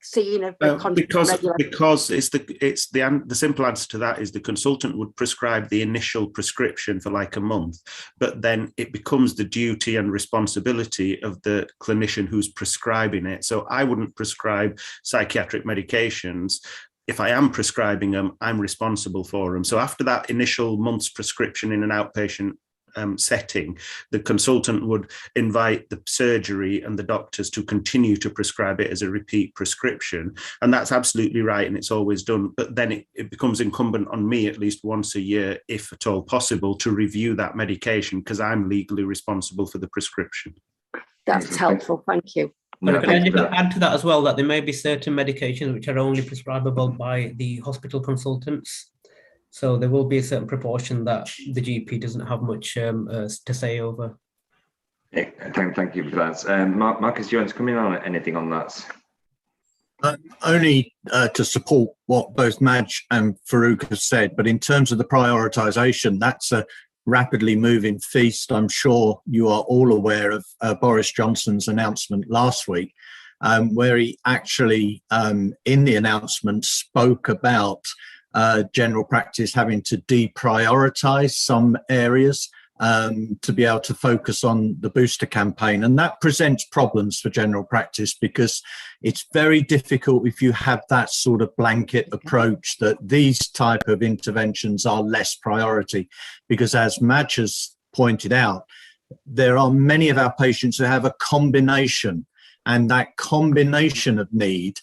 seeing a because it's the simple answer to that is the consultant would prescribe the initial prescription for like a month, but then it becomes the duty and responsibility of the clinician who's prescribing it. So I wouldn't prescribe psychiatric medications. If I am prescribing them, I'm responsible for them. So after that initial month's prescription in an outpatient setting, the consultant would invite the surgery and the doctors to continue to prescribe it as a repeat prescription. And that's absolutely right, and it's always done. But then it becomes incumbent on me at least once a year, if at all possible, to review that medication because I'm legally responsible for the prescription. That's helpful, thank you. But can I just add to that as well, that there may be certain medications which are only prescribable by the hospital consultants. So there will be a certain proportion that the GP doesn't have much to say over. Thank you for that. Marcus, do you want to come in on anything on that? Only to support what both Madge and Farouk have said, but in terms of the prioritisation, that's a rapidly moving feast. I'm sure you are all aware of Boris Johnson's announcement last week, where he actually, in the announcement, spoke about general practice having to deprioritise some areas to be able to focus on the booster campaign. And that presents problems for general practice because it's very difficult if you have that sort of blanket approach that these type of interventions are less priority, because as Madge has pointed out, there are many of our patients who have a combination, and that combination of need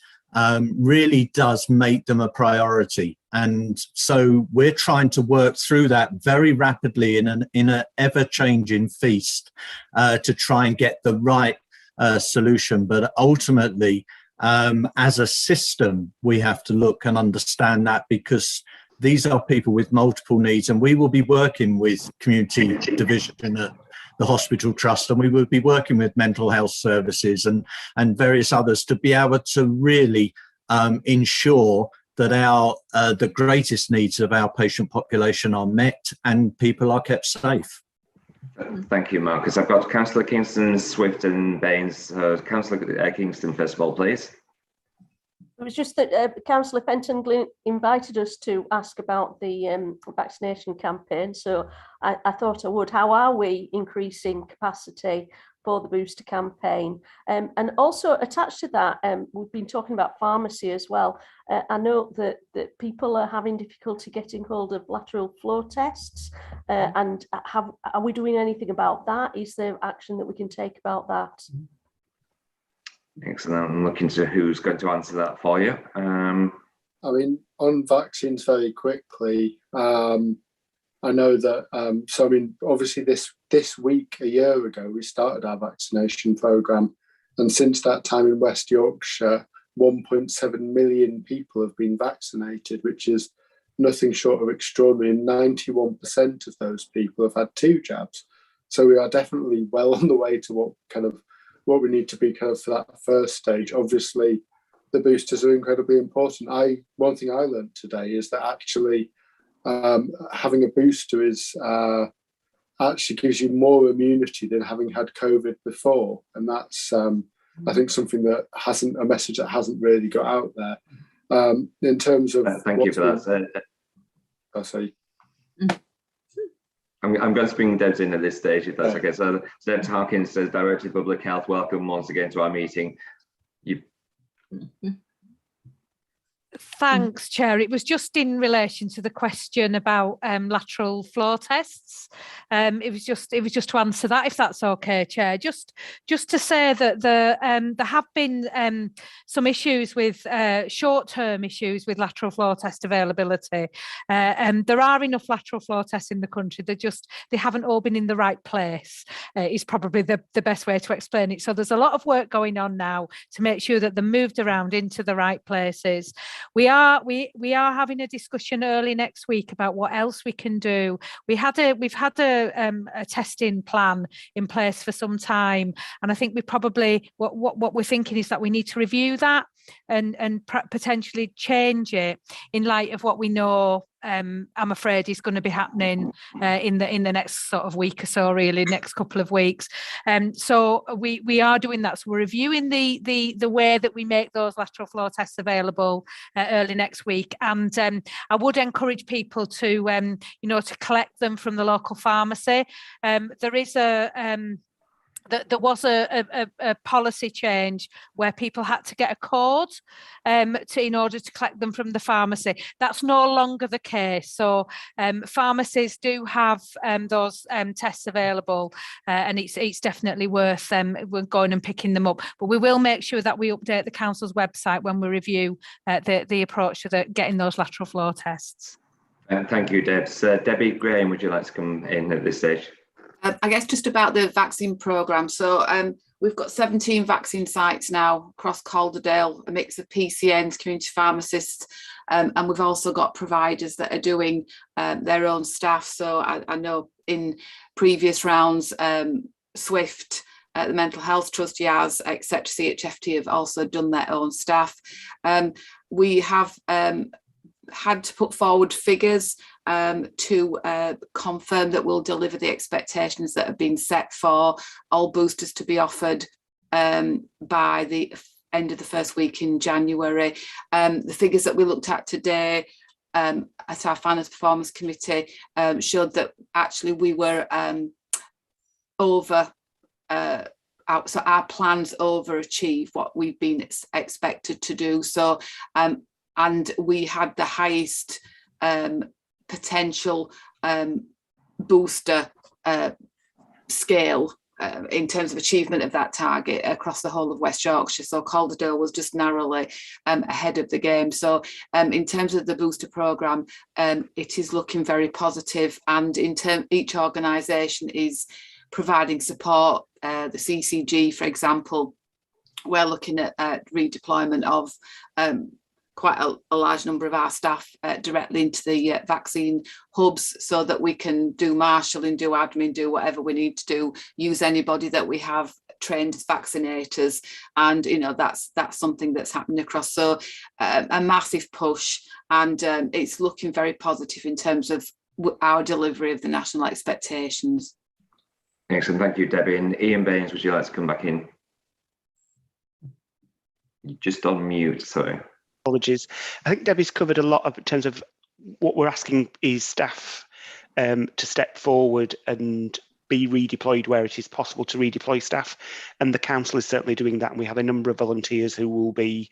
really does make them a priority. And so we're trying to work through that very rapidly in an ever-changing feast to try and get the right solution. But ultimately, as a system, we have to look and understand that, because these are people with multiple needs, and we will be working with community division in the hospital trust, and we will be working with mental health services and various others to be able to really ensure that the greatest needs of our patient population are met and people are kept safe. Thank you, Marcus. I've got Councillor Kingston, Swift and Baines. Councillor Kingston, first of all, please. It was just that Councillor Fenton invited us to ask about the vaccination campaign. So I thought I would. How are we increasing capacity for the booster campaign. And also attached to that, we've been talking about pharmacy as well. I know that people are having difficulty getting hold of lateral flow tests. And are we doing anything about that? Is there action that we can take about that? Excellent. I'm looking to who's going to answer that for you. I mean, on vaccines very quickly, I know that, so I mean, obviously this week, a year ago, we started our vaccination programme. And since that time in West Yorkshire, 1.7 million people have been vaccinated, which is nothing short of extraordinary. And 91% of those people have had 2 jabs. So we are definitely well on the way to what we need to be kind of for that first stage. Obviously, the boosters are incredibly important. One thing I learned today is that actually having a booster is actually gives you more immunity than having had COVID before, and that's I think something that a message that hasn't really got out there in terms of. Thank you for that. Sorry. I'm going to bring Debs in at this stage, if that's okay. So Debs Harkins says, Director of Public Health, welcome once again to our meeting. Thanks, Chair. It was just in relation to the question about lateral flow tests. It was just to answer that, if that's okay, Chair. Just to say that there have been some issues with short-term issues with lateral flow test availability. There are enough lateral flow tests in the country. They haven't all been in the right place. Is probably the best way to explain it. So there's a lot of work going on now to make sure that they're moved around into the right places. We are having a discussion early next week about what else we can do. We've had a testing plan in place for some time, and I think we probably what we're thinking is that we need to review that and potentially change it in light of what we know. I'm afraid is going to be happening in the next sort of week or so, really, next couple of weeks. So we are doing that. So we're reviewing the way that we make those lateral flow tests available early next week. And I would encourage people to to collect them from the local pharmacy. There is there was a policy change where people had to get a code in order to collect them from the pharmacy. That's no longer the case. So pharmacies do have those tests available, and it's definitely worth going and picking them up. But we will make sure that we update the council's website when we review the approach to getting those lateral flow tests. Thank you, Debs. Debbie Graham, would you like to come in at this stage? I guess just about the vaccine programme. So we've got 17 vaccine sites now across Calderdale, a mix of PCNs, community pharmacists, and we've also got providers that are doing their own staff. So I know in previous rounds, Swift, the Mental Health Trust, Yaz, etc., CHFT have also done their own staff. We have had to put forward figures to confirm that we'll deliver the expectations that have been set for all boosters to be offered by the end of the first week in January. The figures that we looked at today at our Finance Performance Committee showed that actually we were over, so our plans overachieve what we've been expected to do. So, and we had the highest potential booster scale in terms of achievement of that target across the whole of West Yorkshire. So Calderdale was just narrowly ahead of the game. So in terms of the booster programme, it is looking very positive, and each organisation is providing support. The CCG, for example, we're looking at redeployment of quite a large number of our staff directly into the vaccine hubs, so that we can do marshalling, do admin, do whatever we need to do, use anybody that we have trained as vaccinators. And that's something that's happening across. So a massive push, and it's looking very positive in terms of our delivery of the national expectations. Excellent, thank you, Debbie. And Ian Baines, would you like to come back in? You're just on mute, sorry. Apologies. I think Debbie's covered a lot in terms of what we're asking is staff to step forward and be redeployed where it is possible to redeploy staff, and the council is certainly doing that, and we have a number of volunteers who will be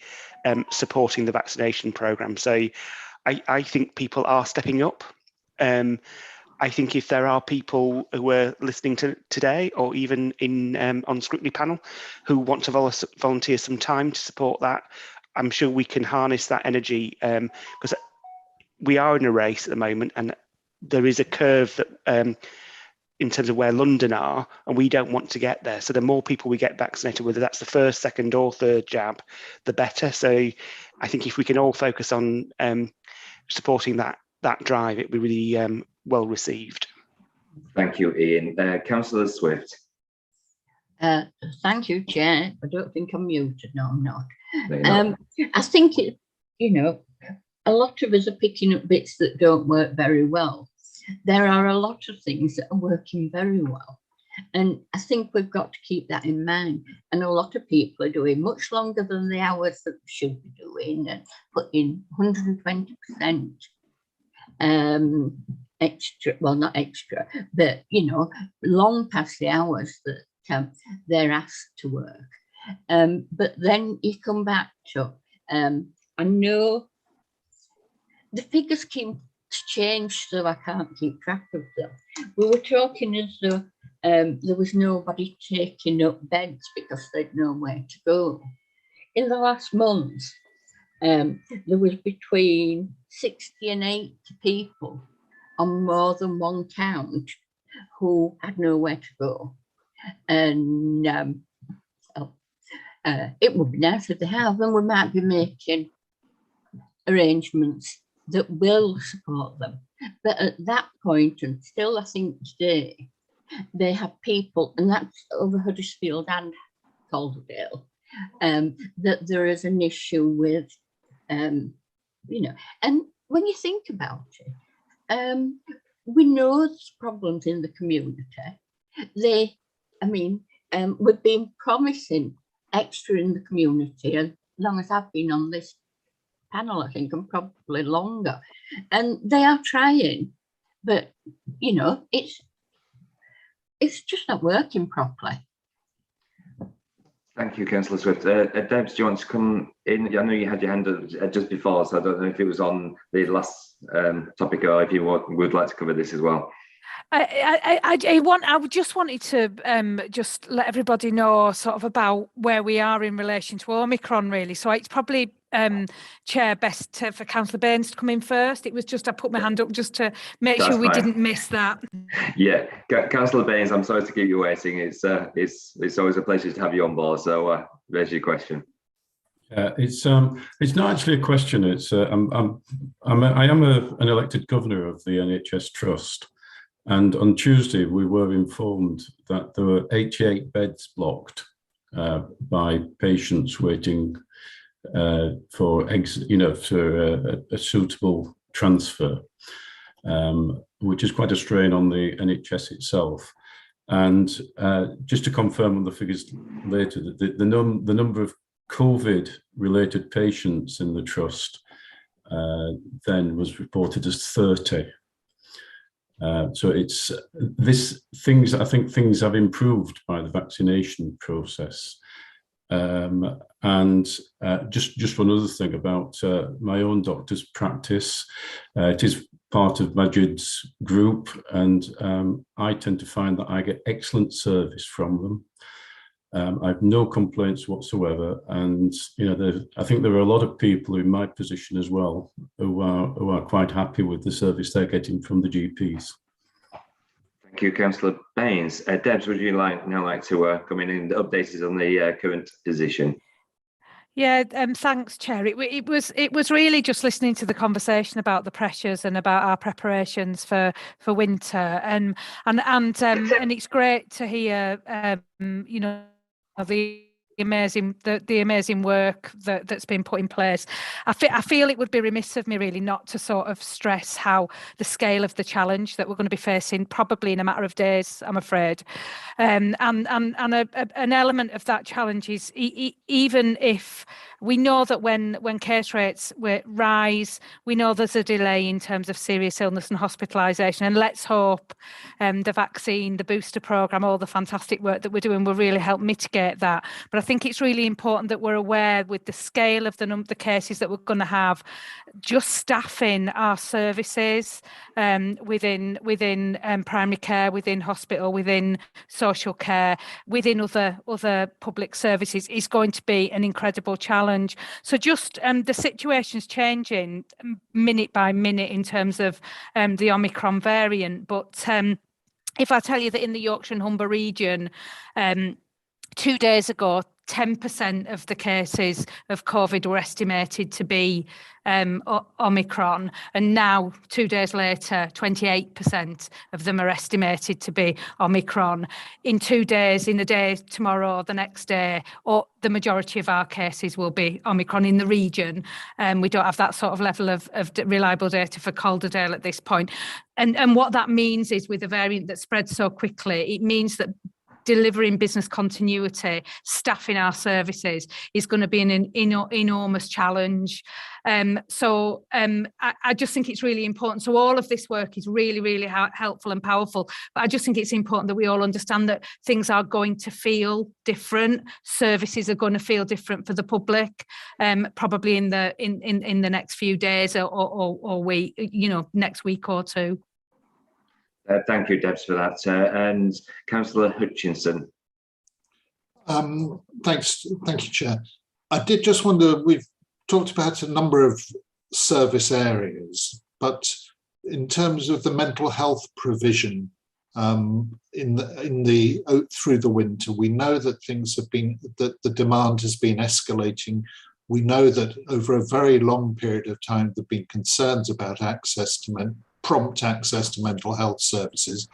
supporting the vaccination programme. So I think people are stepping up. I think if there are people who are listening to today, or even in on Scrutiny panel, who want to volunteer some time to support that, I'm sure we can harness that energy, because we are in a race at the moment, and there is a curve that in terms of where London are, and we don't want to get there. So the more people we get vaccinated, whether that's the first, second or third jab, the better. So I think if we can all focus on supporting that drive, it'd be really well received. Thank you, Ian. Councillor Swift. Thank you, Chair. I don't think I'm muted. No, I'm not. I think a lot of us are picking up bits that don't work very well. There are a lot of things that are working very well, and I think we've got to keep that in mind. And a lot of people are doing much longer than the hours that they should be doing, and putting 120% extra, well, not extra, but long past the hours that they're asked to work. But then you come back to, I know the figures keep change, so I can't keep track of them. We were talking as though there was nobody taking up beds because they'd nowhere to go. In the last month, there was between 60 and 80 people on more than one count who had nowhere to go. And it would be nice if they have, and we might be making arrangements that will support them. But at that point, and still I think today, they have people, and that's over Huddersfield and Calderdale, that there is an issue with, and when you think about it, we know there's problems in the community. We've been promising extra in the community as long as I've been on this panel, I think, and probably longer, and they are trying, but it's just not working properly. Thank you, Councillor Swift. Debs, do you want to come in? I know you had your hand up just before, so I don't know if it was on the last topic, or if you would like to cover this as well. I just wanted to just let everybody know sort of about where we are in relation to Omicron, really. So it's probably, Chair, best for Councillor Baines to come in first. It was just, I put my hand up just to make sure we didn't miss that. Yeah, Councillor Baines, I'm sorry to keep you waiting. It's always a pleasure to have you on board. So there's your question. It's not actually a question. It's I am an elected governor of the NHS Trust. And on Tuesday, we were informed that there were 88 beds blocked by patients waiting for a suitable transfer, which is quite a strain on the NHS itself. And just to confirm on the figures later, the number of COVID-related patients in the trust then was reported as 30. So it's I think things have improved by the vaccination process. And just one other thing about my own doctor's practice. It is part of Majid's group, and I tend to find that I get excellent service from them. I have no complaints whatsoever, and I think there are a lot of people in my position as well who are quite happy with the service they're getting from the GPs. Thank you, Councillor Baines. Debs, would you now like to come in and update us on the current position? Yeah, thanks, Chair. It was really just listening to the conversation about the pressures and about our preparations for winter, and it's great to hear the the amazing work that's been put in place. I feel it would be remiss of me really not to sort of stress how the scale of the challenge that we're going to be facing probably in a matter of days, I'm afraid, and an element of that challenge is even if we know that when case rates rise, we know there's a delay in terms of serious illness and hospitalisation, and let's hope the vaccine, the booster programme, all the fantastic work that we're doing will really help mitigate that. But I think it's really important that we're aware with the scale of the cases that we're going to have, just staffing our services within primary care, within hospital, within social care, within other public services is going to be an incredible challenge. So just the situation's changing minute by minute in terms of the Omicron variant. But if I tell you that in the Yorkshire and Humber region, 2 days ago, 10% of the cases of COVID were estimated to be Omicron, and now 2 days later 28% of them are estimated to be Omicron. In 2 days, in a day tomorrow, the next day, or the majority of our cases will be Omicron in the region. We don't have that sort of level of reliable data for Calderdale at this point, and what that means is with a variant that spreads so quickly, it means that delivering business continuity, staffing our services is going to be an enormous challenge. So I just think it's really important. So all of this work is really, really helpful and powerful. But I just think it's important that we all understand that things are going to feel different. Services are going to feel different for the public, probably in the next few days or week, next week or two. Thank you, Debs, for that. And Councillor Hutchinson. Thank you, Chair. I did just wonder, we've talked about a number of service areas, but in terms of the mental health provision through the winter, we know that that the demand has been escalating. We know that over a very long period of time, there have been concerns about prompt access to mental health services.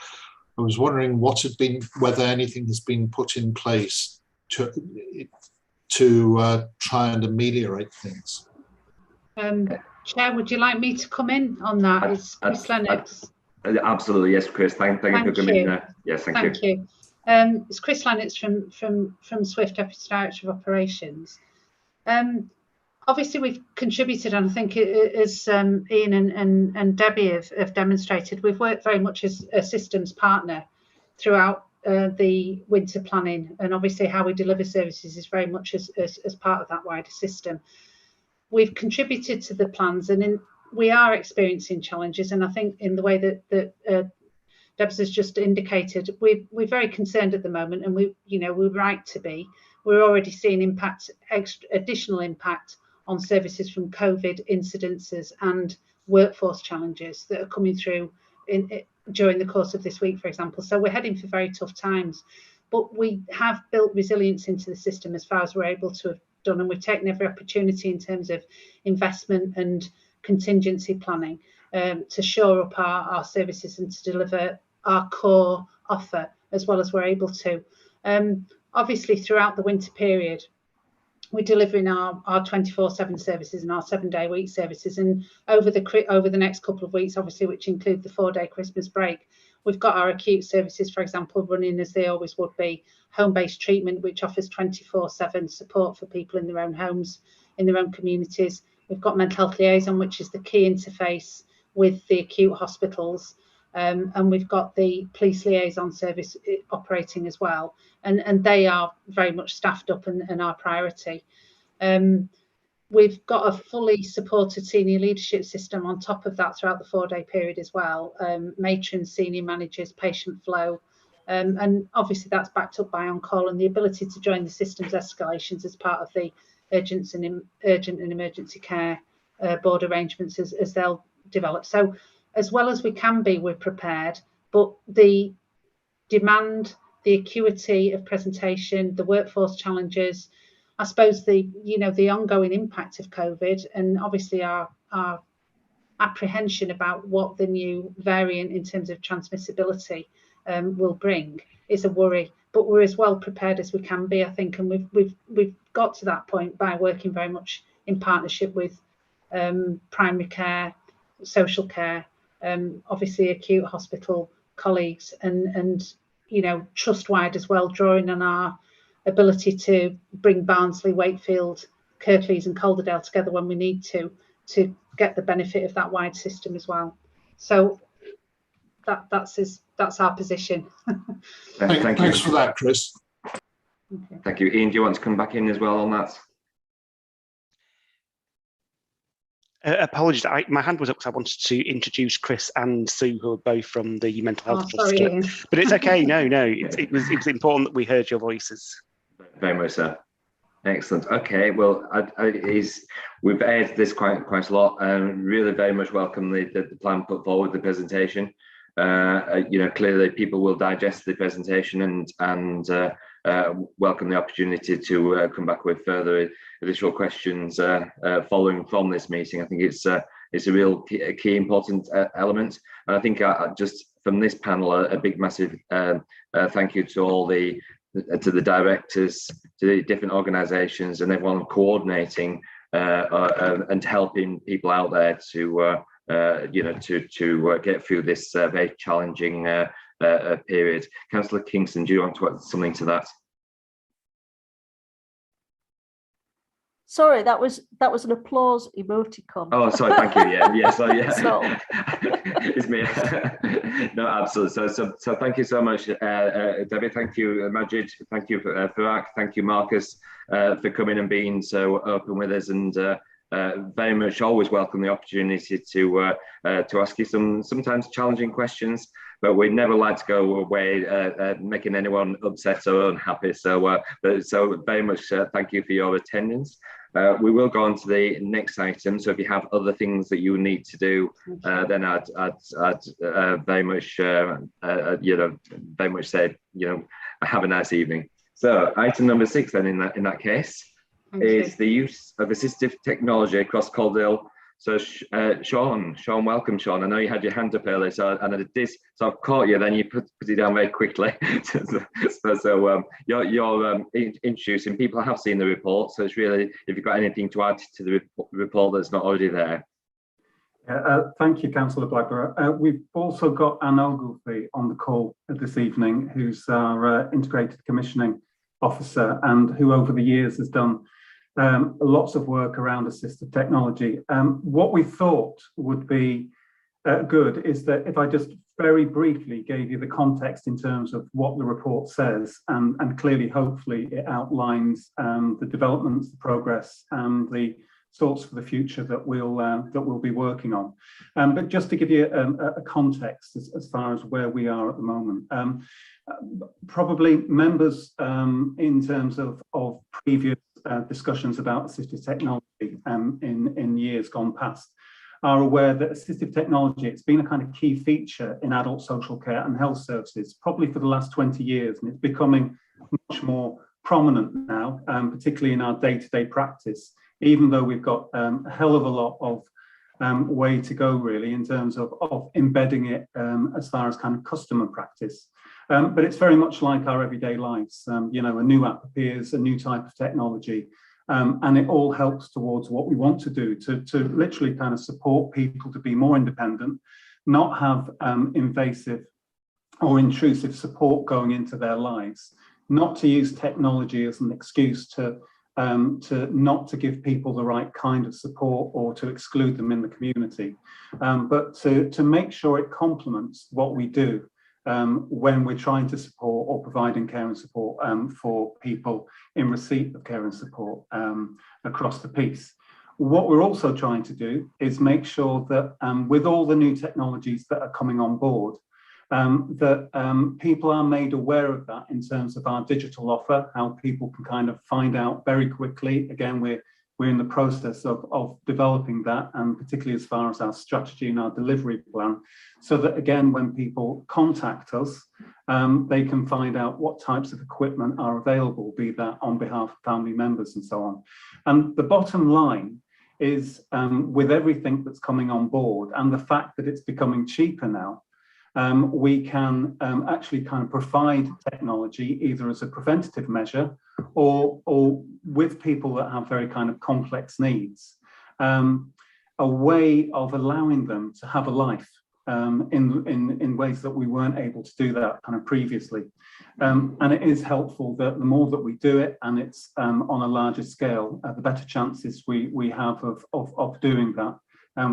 I was wondering whether anything has been put in place to try and ameliorate things. Chair, would you like me to come in on that? It's Chris Lennox. Absolutely, yes, Chris. Thank you for coming in there. Yes, thank you. It's Chris Lennox from Swift, Deputy Director of Operations. Obviously, we've contributed, and I think as Ian and Debbie have demonstrated, we've worked very much as a systems partner throughout the winter planning, and obviously how we deliver services is very much as part of that wider system. We've contributed to the plans, and we are experiencing challenges, and I think in the way that Debs has just indicated, we're very concerned at the moment, and we're right to be. We're already seeing additional impact on services from COVID incidences and workforce challenges that are coming through during the course of this week, for example. So we're heading for very tough times, but we have built resilience into the system as far as we're able to have done, and we've taken every opportunity in terms of investment and contingency planning to shore up our services and to deliver our core offer as well as we're able to. Obviously, throughout the winter period, we're delivering our 24/7 services and our 7-day-a-week services, and over the next couple of weeks, obviously, which include the 4-day Christmas break, we've got our acute services, for example, running as they always would be. Home-based treatment, which offers 24/7 support for people in their own homes, in their own communities. We've got mental health liaison, which is the key interface with the acute hospitals. And we've got the police liaison service operating as well, and they are very much staffed up and our priority. We've got a fully supported senior leadership system on top of that throughout the 4-day period as well, matrons, senior managers, patient flow, and obviously that's backed up by on-call and the ability to join the systems escalations as part of the urgent and emergency care board arrangements as they'll develop. So as well as we can be, we're prepared, but the demand, the acuity of presentation, the workforce challenges, I suppose the ongoing impact of COVID, and obviously our apprehension about what the new variant in terms of transmissibility will bring is a worry. but we're as well prepared as we can be, I think, and we've got to that point by working very much in partnership with primary care, social care, obviously acute hospital colleagues, and you know, trust-wide as well, drawing on our ability to bring Barnsley, Wakefield, Kirklees and Calderdale together when we need to get the benefit of that wide system as well. So that's our position. Thanks for that, Chris. Okay. Thank you. Ian, do you want to come back in as well on that? Apologies, my hand was up because I wanted to introduce Chris and Sue, who are both from the Mental Health Trust. Sorry, but it's okay. No, it was important that we heard your voices. Very much so. Excellent. Okay. Well, we've aired this quite a lot, and really very much welcome the plan put forward, the presentation. You know, clearly people will digest the presentation and welcome the opportunity to come back with further additional questions following from this meeting. I think it's a real key important element, and I think just from this panel a big massive thank you to all the directors, to the different organisations, and everyone coordinating and helping people out there to you know, to get through this very challenging period. Councillor Kingston, do you want to add something to that? Sorry, that was an applause emoticon. Oh, sorry, thank you. Yeah, so yeah, So. It's me. No, absolutely. So thank you so much, Debbie. Thank you, Majid. Thank you, Farak. Thank you, Marcus, for coming and being so open with us, and very much always welcome the opportunity to ask you some sometimes challenging questions, but we'd never like to go away making anyone upset or unhappy. So very much thank you for your attendance. We will go on to the next item. So if you have other things that you need to do, then I'd very much you know, very much say, you know, have a nice evening. So item number 6 then in that case is the use of assistive technology across Calderdale. So Sean, welcome, Sean. I know you had your hand up earlier, so and I did, so I've caught you. Then you put it down very quickly. so you're introducing people. Have seen the report, so it's really, if you've got anything to add to the report that's not already there. Thank you, Councillor Blackburn. We've also got Anne Ogilvie on the call this evening, who's our Integrated Commissioning Officer, and who over the years has done lots of work around assistive technology. What we thought would be good is that if I just very briefly gave you the context in terms of what the report says, and clearly, hopefully, it outlines the developments, the progress, and the sorts for the future that we'll be working on. But just to give you a context as far as where we are at the moment, probably members in terms of previous discussions about assistive technology in years gone past are aware that assistive technology, it's been a kind of key feature in adult social care and health services probably for the last 20 years, and it's becoming much more prominent now, particularly in our day-to-day practice, even though we've got a hell of a lot of way to go really in terms of embedding it as far as kind of customer practice. But it's very much like our everyday lives. You know, a new app appears, a new type of technology, and it all helps towards what we want to do, to literally kind of support people to be more independent, not have invasive or intrusive support going into their lives, not to use technology as an excuse to not to give people the right kind of support or to exclude them in the community, but to make sure it complements what we do when we're trying to support or providing care and support for people in receipt of care and support across the piece. What we're also trying to do is make sure that with all the new technologies that are coming on board, that people are made aware of that in terms of our digital offer, how people can kind of find out very quickly. Again, we're in the process of developing that, and particularly as far as our strategy and our delivery plan, so that again, when people contact us, they can find out what types of equipment are available, be that on behalf of family members and so on. And the bottom line is with everything that's coming on board and the fact that it's becoming cheaper now, we can actually kind of provide technology either as a preventative measure or with people that have very kind of complex needs, a way of allowing them to have a life in ways that we weren't able to do that kind of previously. And it is helpful that the more that we do it and it's on a larger scale, the better chances we have of doing that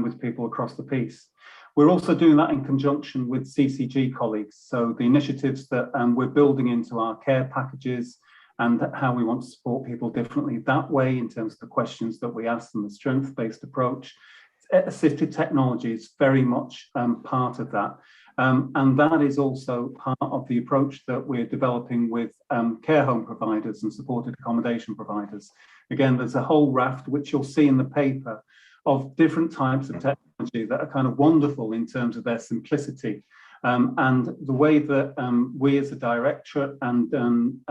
with people across the piece. We're also doing that in conjunction with CCG colleagues. So the initiatives that we're building into our care packages and how we want to support people differently that way in terms of the questions that we ask them, the strength-based approach. Assistive technology is very much part of that. And that is also part of the approach that we're developing with care home providers and supported accommodation providers. Again, there's a whole raft, which you'll see in the paper, of different types of technology that are kind of wonderful in terms of their simplicity. And the way that we as a directorate and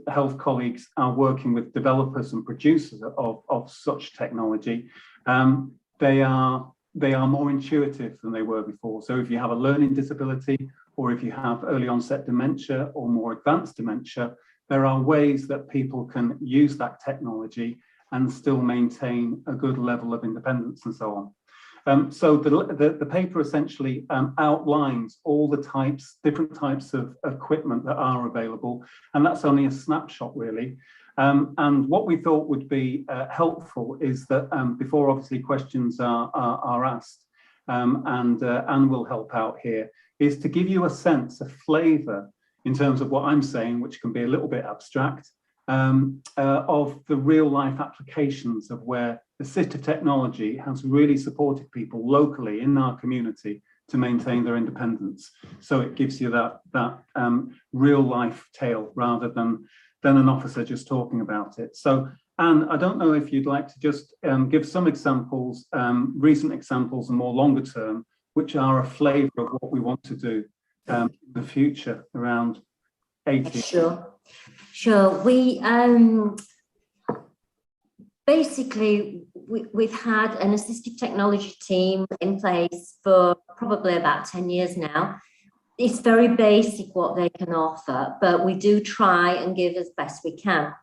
health colleagues are working with developers and producers of such technology, they are more intuitive than they were before. So if you have a learning disability, or if you have early onset dementia or more advanced dementia, there are ways that people can use that technology and still maintain a good level of independence and so on. So the paper essentially outlines all the different types of equipment that are available, and that's only a snapshot really. And what we thought would be helpful is that before obviously questions are asked, and Anne will help out here, is to give you a sense, a flavour in terms of what I'm saying, which can be a little bit abstract, of the real life applications of where assistive technology has really supported people locally in our community to maintain their independence. So it gives you that real life tale rather than an officer just talking about it. So Anne, I don't know if you'd like to just give some examples, recent examples and more longer term, which are a flavour of what we want to do in the future around 80. Sure. We basically we've had an assistive technology team in place for probably about 10 years now. It's very basic what they can offer, but we do try and give as best we can.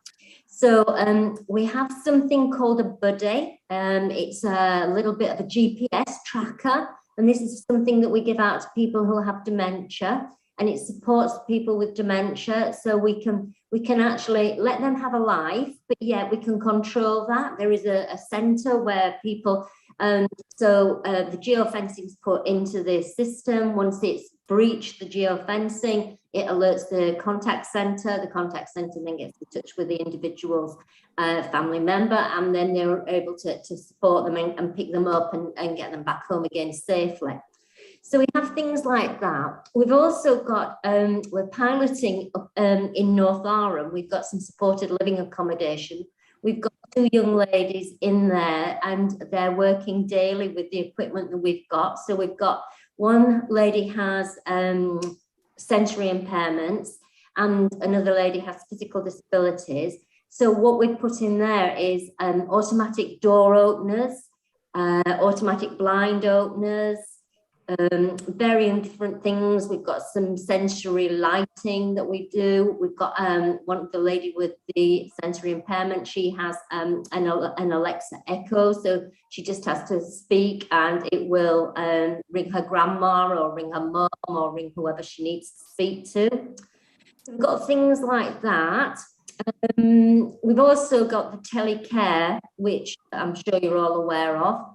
So we have something called a buddy. It's a little bit of a GPS tracker, and this is something that we give out to people who have dementia, and it supports people with dementia. So we can actually let them have a life, but yet we can control that. There is a centre where people, the geofencing is put into the system. Once it's breached the geofencing, it alerts the contact centre. The contact centre then gets in touch with the individual's family member, and then they're able to support them and pick them up and get them back home again safely. So we have things like that. We've also got, we're piloting in North Arran. We've got some supported living accommodation. We've got 2 young ladies in there, and they're working daily with the equipment that we've got. So we've got one lady has sensory impairments, and another lady has physical disabilities. So what we've put in there is automatic door openers, automatic blind openers, varying different things. We've got some sensory lighting that we do. We've got one of the lady with the sensory impairment. She has an Alexa Echo, so she just has to speak and it will ring her grandma or ring her mum or ring whoever she needs to speak to. So we've got things like that. We've also got the telecare, which I'm sure you're all aware of.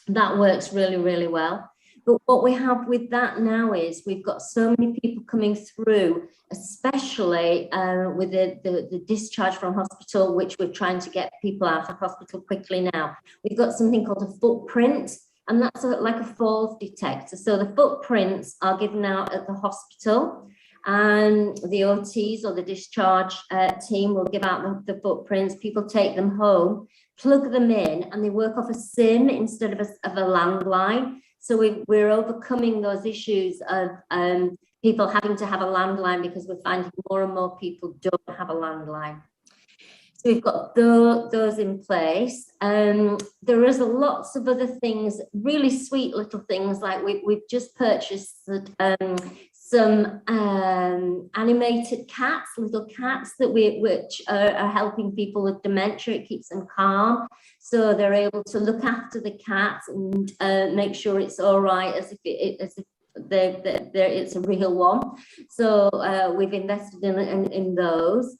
That works really, really well. But what we have with that now is we've got so many people coming through, especially with the discharge from hospital, which we're trying to get people out of hospital quickly now. We've got something called a footprint, and that's like a falls detector. So the footprints are given out at the hospital, and the OTs or the discharge team will give out the footprints. People take them home, plug them in, and they work off a SIM instead of a landline. So we're overcoming those issues of people having to have a landline, because we're finding more and more people don't have a landline. So we've got those in place. There is lots of other things, really sweet little things, like we've just purchased some animated cats, little cats that which are helping people with dementia. It keeps them calm, so they're able to look after the cats and make sure it's all right, as if it's a real one. So we've invested in those.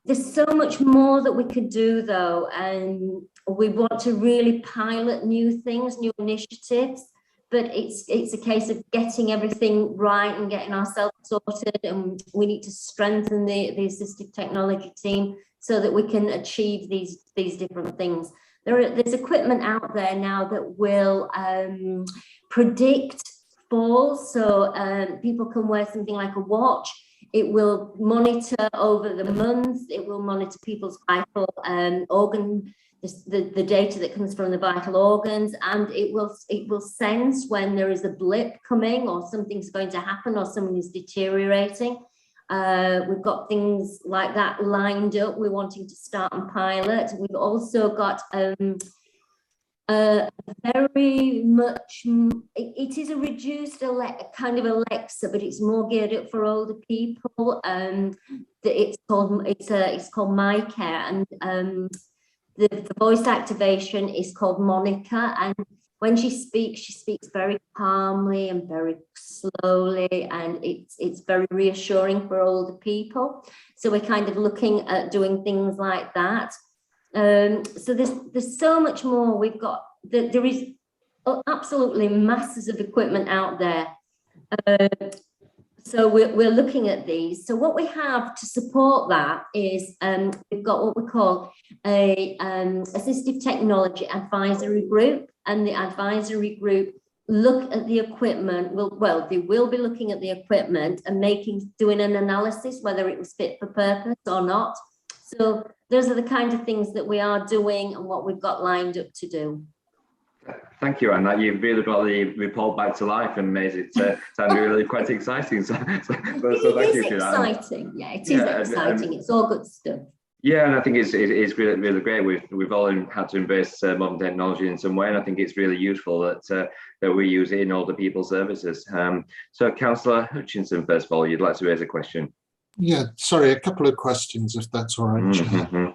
There's so much more that we could do, though, and we want to really pilot new things, new initiatives. But it's a case of getting everything right and getting ourselves sorted, and we need to strengthen the assistive technology team so that we can achieve these different things. There's equipment out there now that will predict falls, so people can wear something like a watch. It will monitor over the month. It will monitor people's vital organ, the data that comes from the vital organs, and it will sense when there is a blip coming or something's going to happen or someone is deteriorating. We've got things like that lined up. We're wanting to start and pilot. We've also got very much, it is a reduced kind of Alexa, but it's more geared up for older people. It's called My Care, and the voice activation is called Monica, and when she speaks very calmly and very slowly, and it's very reassuring for older people. So we're kind of looking at doing things like that. So there's so much more. We've got there is absolutely masses of equipment out there. So we're looking at these. So what we have to support that is we've got what we call a assistive technology advisory group, and the advisory group look at the equipment. They will be looking at the equipment and doing an analysis whether it was fit for purpose or not. So those are the kind of things that we are doing and what we've got lined up to do. Thank you, Anna. You've really brought the report back to life and made it sound really quite exciting. So thank you for that. Exciting. Yeah, it is exciting. It's all good stuff. Yeah, and I think it's really great. We've all had to embrace modern technology in some way, and I think it's really useful that we use it in older people's services. So, Councillor Hutchinson, first of all, you'd like to raise a question. Yeah, sorry, a couple of questions, if that's all right.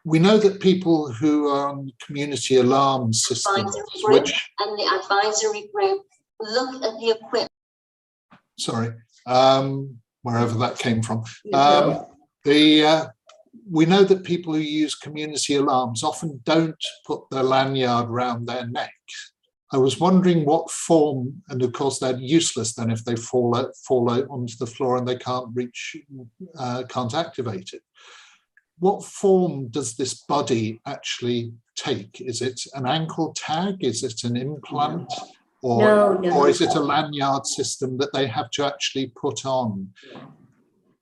We know that people who are on community alarm systems, which and the advisory group look at the equipment. Sorry, wherever that came from. We know that people who use community alarms often don't put the lanyard around their neck. I was wondering what form, and of course they're useless then if they fall out onto the floor and they can't activate it. What form does this buddy actually take? Is it an ankle tag? Is it an implant? Or is it a lanyard system that they have to actually put on?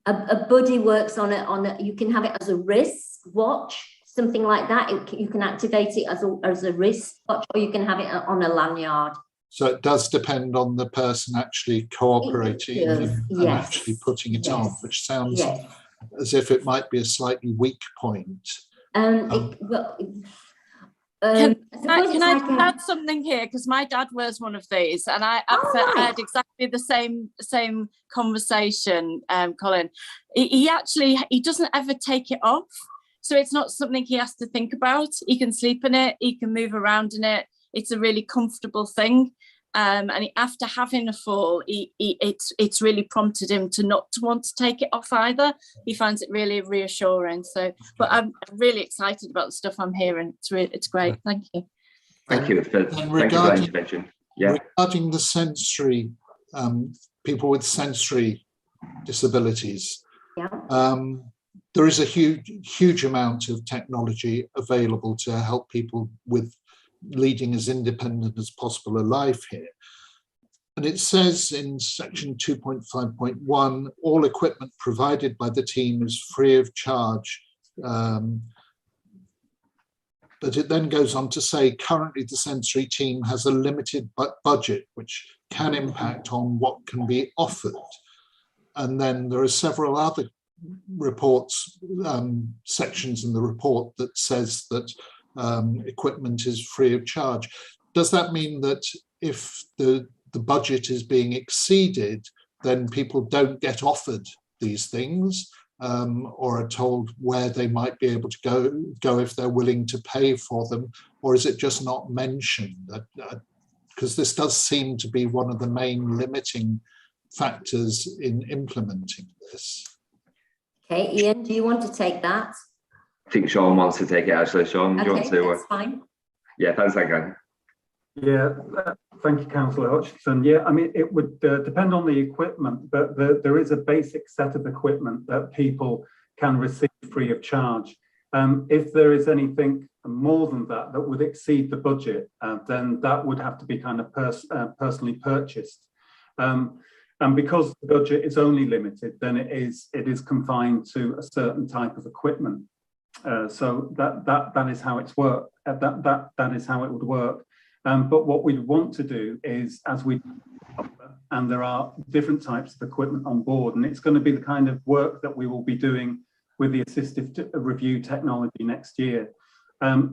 A buddy works on it. You can have it as a wrist watch, something like that. You can activate it as a wrist watch, or you can have it on a lanyard. So it does depend on the person actually cooperating and actually putting it on, which sounds as if it might be a slightly weak point. Can I add something here? Because my dad wears one of these, and I had exactly the same conversation, Colin. He doesn't ever take it off, so it's not something he has to think about. He can sleep in it, he can move around in it. It's a really comfortable thing. And after having a fall, it's really prompted him to not to want to take it off either. He finds it really reassuring. So, but I'm really excited about the stuff I'm hearing. It's great. Thank you. Thank you for that intervention. Yeah. Regarding the sensory people with sensory disabilities, there is a huge amount of technology available to help people with leading as independent as possible a life here. And it says in section 2.5.1, all equipment provided by the team is free of charge. But it then goes on to say, currently the sensory team has a limited budget, which can impact on what can be offered. And then there are several other reports, sections in the report that says that equipment is free of charge. Does that mean that if the budget is being exceeded, then people don't get offered these things, or are told where they might be able to go if they're willing to pay for them? Or is it just not mentioned? Because this does seem to be one of the main limiting factors in implementing this. Okay, Ian, do you want to take that? I think Sean wants to take it, actually. Sean, do you want to? That's fine. Yeah, thanks again. Yeah, thank you, Councillor Hutchinson. Yeah, I mean, it would depend on the equipment, but there is a basic set of equipment that people can receive free of charge. If there is anything more than that that would exceed the budget, then that would have to be kind of personally purchased. And because the budget is only limited, then it is confined to a certain type of equipment. So that is how it's worked. That is how it would work. But what we want to do is, as we, and there are different types of equipment on board, and it's going to be the kind of work that we will be doing with the assistive review technology next year,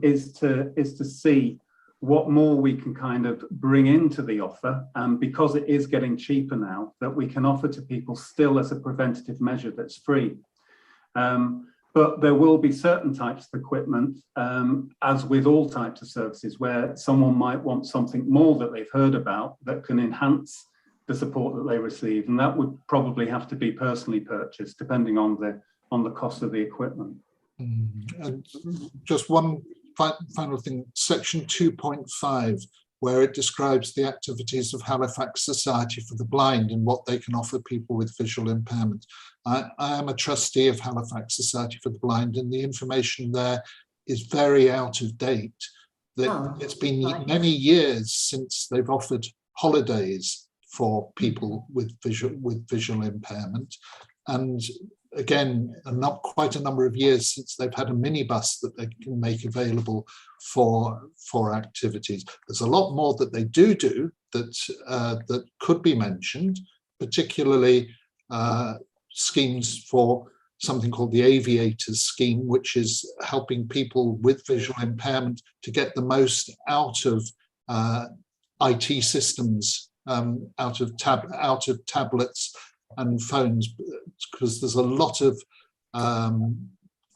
is to see what more we can kind of bring into the offer, because it is getting cheaper now, that we can offer to people still as a preventative measure that's free. But there will be certain types of equipment, as with all types of services, where someone might want something more that they've heard about that can enhance the support that they receive, and that would probably have to be personally purchased, depending on the cost of the equipment. And just one final thing, section 2.5, where it describes the activities of Halifax Society for the Blind and what they can offer people with visual impairment. I am a trustee of Halifax Society for the Blind, and the information there is very out of date. It's been many years since they've offered holidays for people with visual impairment, and again, not quite a number of years since they've had a minibus that they can make available for activities. There's a lot more that they do that could be mentioned, particularly schemes for something called the Aviators scheme, which is helping people with visual impairment to get the most out of IT systems, out of tablets and phones, because there's a lot of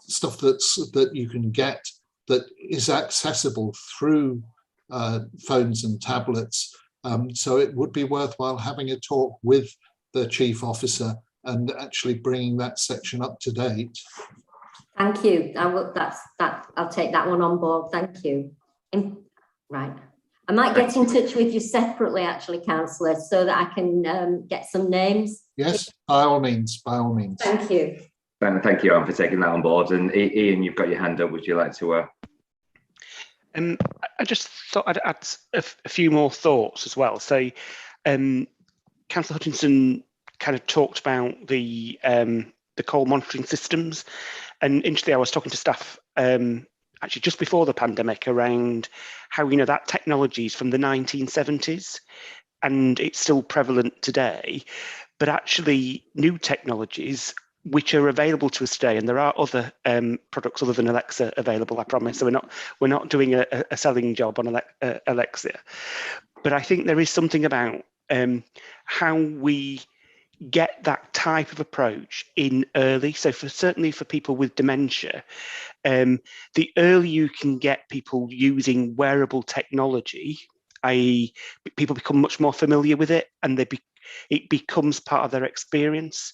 stuff that you can get that is accessible through phones and tablets. So it would be worthwhile having a talk with the chief officer and actually bringing that section up to date. Thank you. I'll take that one on board. Thank you. Right. I might get in touch with you separately, actually, Councillor, so that I can get some names. Yes, by all means, by all means. Thank you. Thank you, Anne, for taking that on board. And Ian, you've got your hand up. Would you like to? I just thought I'd add a few more thoughts as well. So, Councillor Hutchinson kind of talked about the call monitoring systems, and interestingly, I was talking to staff actually just before the pandemic around how, you know, that technology is from the 1970s and it's still prevalent today, but actually new technologies which are available to us today, and there are other products other than Alexa available, I promise, so we're not doing a selling job on Alexa, but I think there is something about how we get that type of approach in early. So certainly for people with dementia, the earlier you can get people using wearable technology, i.e. people become much more familiar with it and it becomes part of their experience.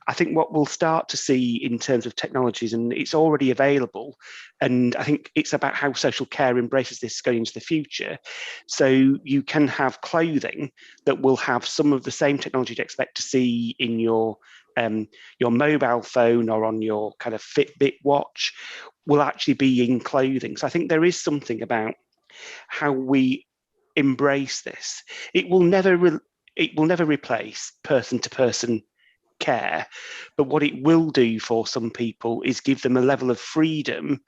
I think what we'll start to see in terms of technologies, and it's already available, and I think it's about how social care embraces this going into the future. So you can have clothing that will have some of the same technology you'd expect to see in your mobile phone or on your kind of Fitbit watch will actually be in clothing. So I think there is something about how we embrace this. It will never replace person-to-person care, but what it will do for some people is give them a level of freedom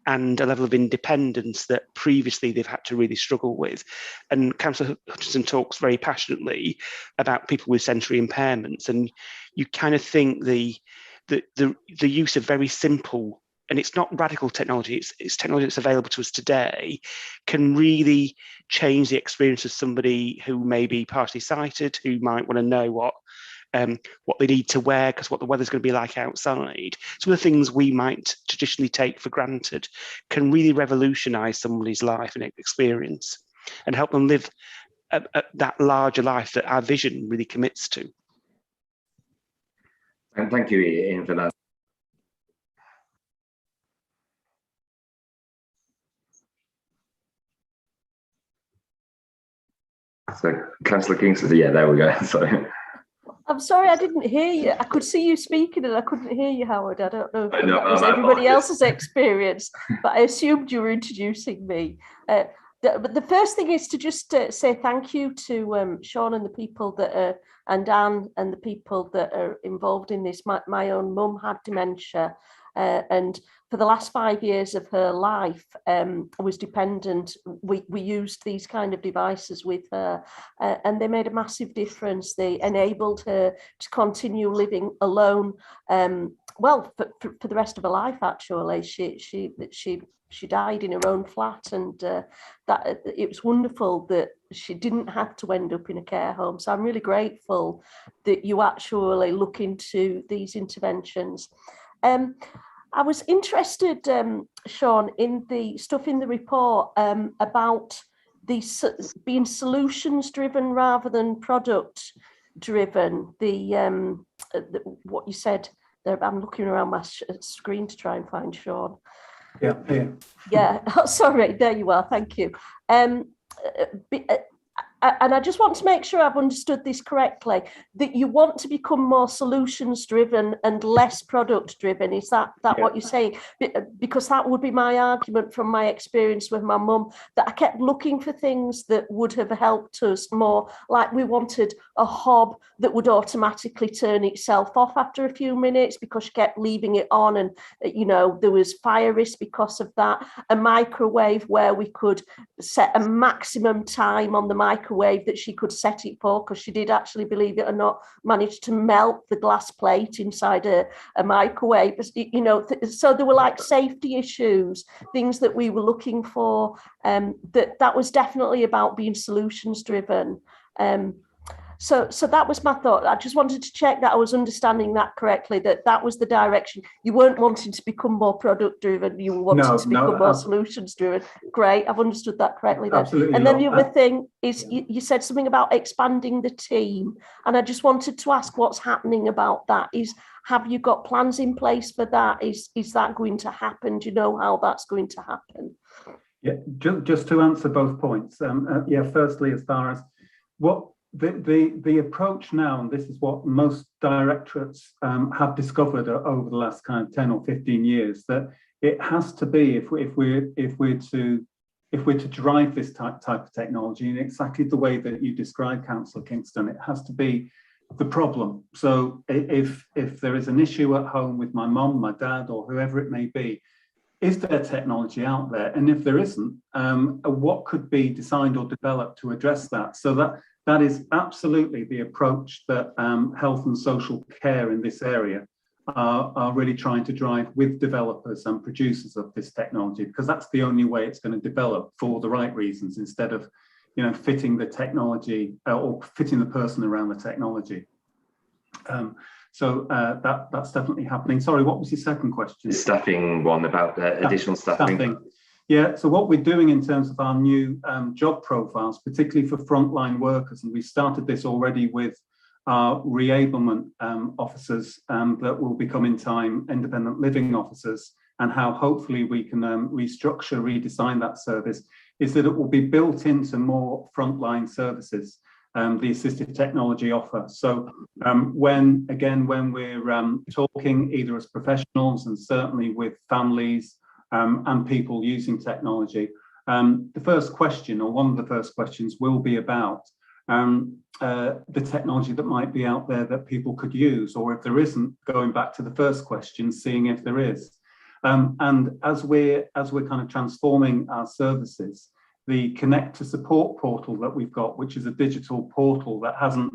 and a level of independence that previously they've had to really struggle with. And Councillor Hutchinson talks very passionately about people with sensory impairments, and you kind of think the the use of very simple, and it's not radical technology, it's technology that's available to us today, can really change the experience of somebody who may be partially sighted, who might want to know what they need to wear because what the weather's going to be like outside. Some of the things we might traditionally take for granted can really revolutionise somebody's life and experience and help them live that larger life that our vision really commits to. And thank you, Ian, for that. So, Councillor Kingston, yeah, there we go. Sorry. I'm sorry, I didn't hear you. I could see you speaking and I couldn't hear you, Howard. I don't know if that was everybody else's experience, but I assumed you were introducing me. But the first thing is to just say thank you to Sean and the people that are, and Anne and the people that are involved in this. My own mum had dementia, and for the last 5 years of her life, was dependent. We used these kind of devices with her, and they made a massive difference. They enabled her to continue living alone. Well, for the rest of her life, actually, she died in her own flat, and that it was wonderful that she didn't have to end up in a care home. So I'm really grateful that you actually look into these interventions. I was interested, Sean, in the stuff in the report about these being solutions driven rather than product driven. What you said there, I'm looking around my screen to try and find Sean. Yeah, here. Yeah, oh, sorry, there you are, thank you. And I just want to make sure I've understood this correctly, that you want to become more solutions driven and less product driven. Is that what you're saying? Because that would be my argument from my experience with my mum, that I kept looking for things that would have helped us more. Like we wanted a hob that would automatically turn itself off after a few minutes because she kept leaving it on, and there was fire risk because of that. A microwave where we could set a maximum time on the microwave that she could set it for, because she did actually, believe it or not, manage to melt the glass plate inside a microwave. So there were like safety issues, things that we were looking for. That was definitely about being solutions driven. So that was my thought. I just wanted to check that I was understanding that correctly, that was the direction. You weren't wanting to become more product driven, you were wanting to become more solutions driven. Great, I've understood that correctly then. Absolutely. And then the other thing is you said something about expanding the team, and I just wanted to ask what's happening about that. Have you got plans in place for that? Is that going to happen? Do you know how that's going to happen? Yeah, just to answer both points. Firstly, as far as what the approach now, and this is what most directorates have discovered over the last kind of 10 or 15 years, that it has to be, if we're to drive this type of technology in exactly the way that you described, Councillor Kingston, it has to be the problem. So if there is an issue at home with my mum, my dad, or whoever it may be, is there technology out there? And if there isn't, what could be designed or developed to address that? So that is absolutely the approach that health and social care in this area are really trying to drive with developers and producers of this technology, because that's the only way it's going to develop for the right reasons, instead of fitting the technology or fitting the person around the technology. So that's definitely happening. Sorry, what was your second question? The staffing one, about additional staffing. Yeah, so what we're doing in terms of our new job profiles, particularly for frontline workers, and we started this already with our reablement officers that will become in time independent living officers, and how hopefully we can restructure, redesign that service, is that it will be built into more frontline services, the assistive technology offer. So when we're talking either as professionals and certainly with families and people using technology, the first question, or one of the first questions, will be about the technology that might be out there that people could use, or if there isn't, going back to the first question, seeing if there is. And as we're kind of transforming our services, the Connect to Support portal that we've got, which is a digital portal that hasn't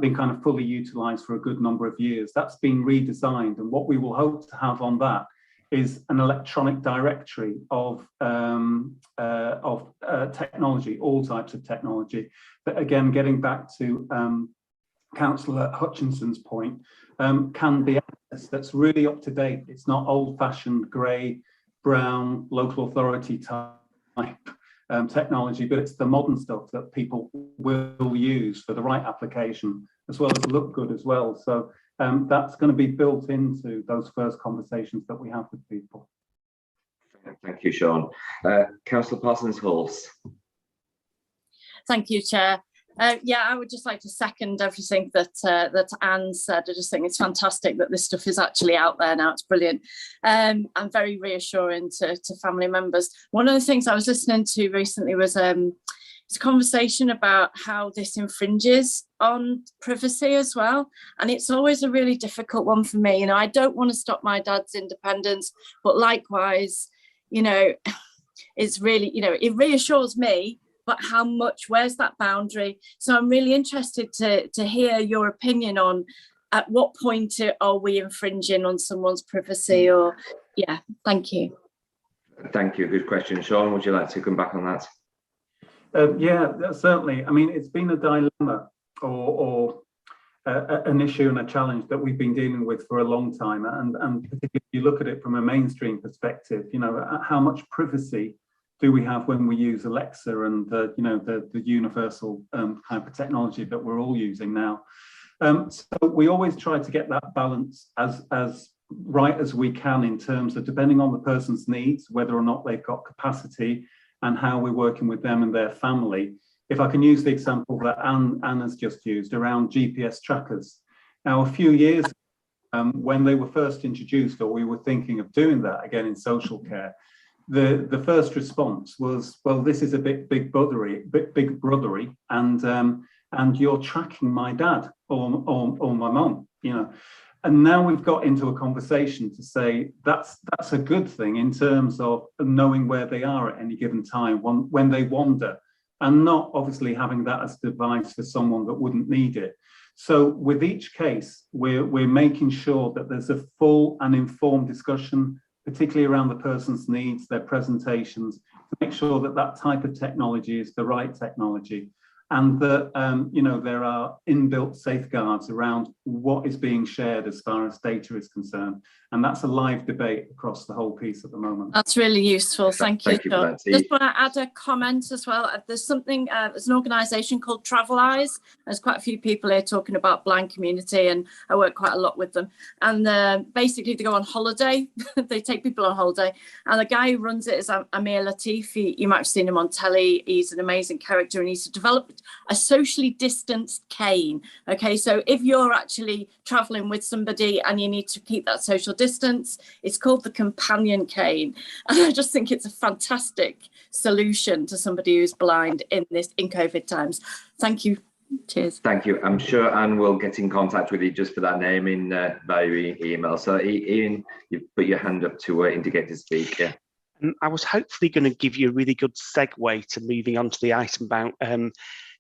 been kind of fully utilised for a good number of years. That's been redesigned, and what we will hope to have on that is an electronic directory of technology, all types of technology. But again, getting back to Councillor Hutchinson's point, can be access that's really up to date. It's not old-fashioned grey, brown, local authority type technology, but it's the modern stuff that people will use for the right application, as well as look good as well. So that's going to be built into those first conversations that we have with people. Thank you, Sean. Councillor Parsons-Hulse. Thank you, Chair. Yeah, I would just like to second everything that Anne said. I just think it's fantastic that this stuff is actually out there now. It's brilliant and very reassuring to family members. One of the things I was listening to recently was it's a conversation about how this infringes on privacy as well. And it's always a really difficult one for me. You know, I don't want to stop my dad's independence, but likewise, you know, it's really, you know, it reassures me, but how much, where's that boundary? So I'm really interested to hear your opinion on at what point are we infringing on someone's privacy, or, yeah, thank you. Thank you, good question. Sean, would you like to come back on that? Yeah, certainly. I mean, it's been a dilemma or an issue and a challenge that we've been dealing with for a long time. And particularly if you look at it from a mainstream perspective, you know, how much privacy do we have when we use Alexa and you know, the universal type of technology that we're all using now. So we always try to get that balance as right as we can in terms of, depending on the person's needs, whether or not they've got capacity and how we're working with them and their family. If I can use the example that Anne has just used around GPS trackers. Now, a few years when they were first introduced, or we were thinking of doing that again in social care, the first response was, well, this is a bit big brothery, and you're tracking my dad or my mum, you know. And now we've got into a conversation to say that's a good thing in terms of knowing where they are at any given time when they wander, and not obviously having that as a device for someone that wouldn't need it. So with each case, we're making sure that there's a full and informed discussion, particularly around the person's needs, their presentations, to make sure that that type of technology is the right technology, and that you know, there are inbuilt safeguards around what is being shared as far as data is concerned. And that's a live debate across the whole piece at the moment. That's really useful. Thank you. John. Just want to add a comment as well. There's something, there's an organisation called Travel Eyes. There's quite a few people here talking about blind community, and I work quite a lot with them. And basically they go on holiday. They take people on holiday. And the guy who runs it is Amir Latif. You might have seen him on telly. He's an amazing character, and he's developed a socially distanced cane. Okay, so if you're actually traveling with somebody and you need to keep that social distance, it's called the companion cane. And I just think it's a fantastic solution to somebody who's blind in COVID times. Thank you. Cheers. Thank you. I'm sure Anne will get in contact with you just for that name in via email. So Ian, you put your hand up to indicate to speak. Yeah. I was hopefully going to give you a really good segue to moving on to the item about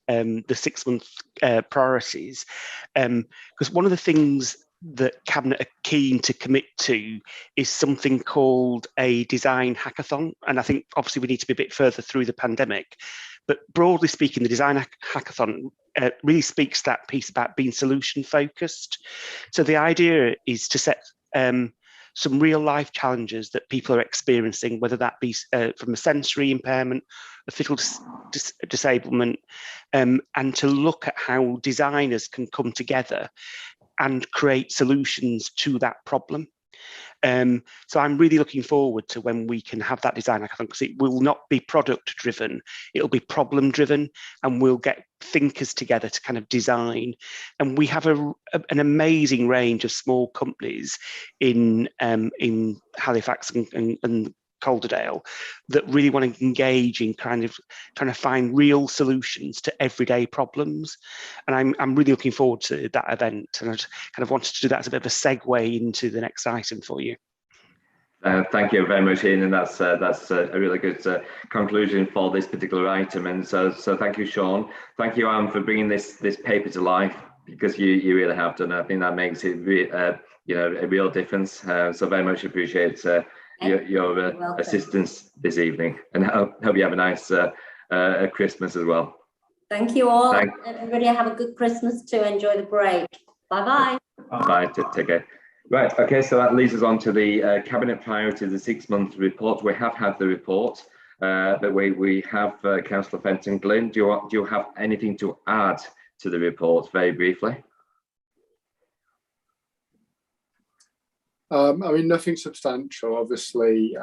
the 6-month priorities, because one of the things that Cabinet are keen to commit to is something called a design hackathon. And I think obviously we need to be a bit further through the pandemic, but broadly speaking, the design hackathon really speaks to that piece about being solution focused. So the idea is to set some real life challenges that people are experiencing, whether that be from a sensory impairment, a physical disablement, and to look at how designers can come together and create solutions to that problem. So I'm really looking forward to when we can have that design hackathon, because it will not be product driven, it'll be problem driven, and we'll get thinkers together to kind of design. And we have an amazing range of small companies in Halifax and Calderdale that really want to engage in kind of trying to find real solutions to everyday problems. And I'm really looking forward to that event, and I just kind of wanted to do that as a bit of a segue into the next item for you. Thank you very much, Ian, and that's a really good conclusion for this particular item. And so thank you, Sean. Thank you, Anne, for bringing this paper to life, because you really have done. I think that makes it a real difference. So very much appreciate your assistance this evening, and hope you have a nice Christmas as well. Thank you all. Everybody have a good Christmas too. Enjoy the break. Bye-bye. Bye. Take care. Right, okay, so that leads us on to the Cabinet Priorities, the 6-month report. We have had the report, but we have Councillor Fenton Glynn. Do you have anything to add to the report, very briefly? I mean, nothing substantial. Obviously,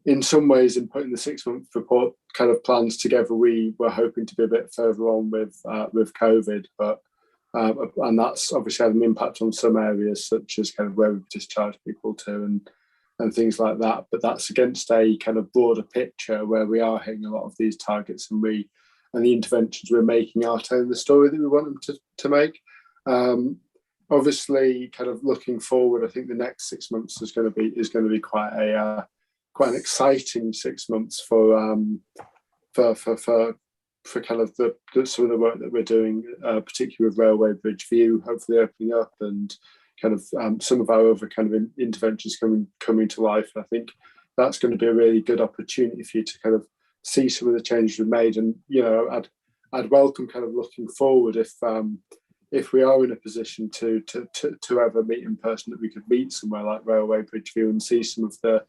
in some ways, in putting the 6-month report kind of plans together, we were hoping to be a bit further on with COVID, but and that's obviously had an impact on some areas, such as kind of where we've discharged people to and things like that. But that's against a kind of broader picture where we are hitting a lot of these targets, and the interventions we're making are telling the story that we want them to make. Obviously, kind of looking forward, I think the next 6 months is going to be quite an exciting 6 months for kind of some of the work that we're doing, particularly with Railway Bridge View, hopefully opening up, and kind of some of our other kind of interventions coming to life. And I think that's going to be a really good opportunity for you to kind of see some of the changes we've made. And I'd welcome kind of looking forward if we are in a position to ever meet in person, that we could meet somewhere like Railway Bridge View and see some of the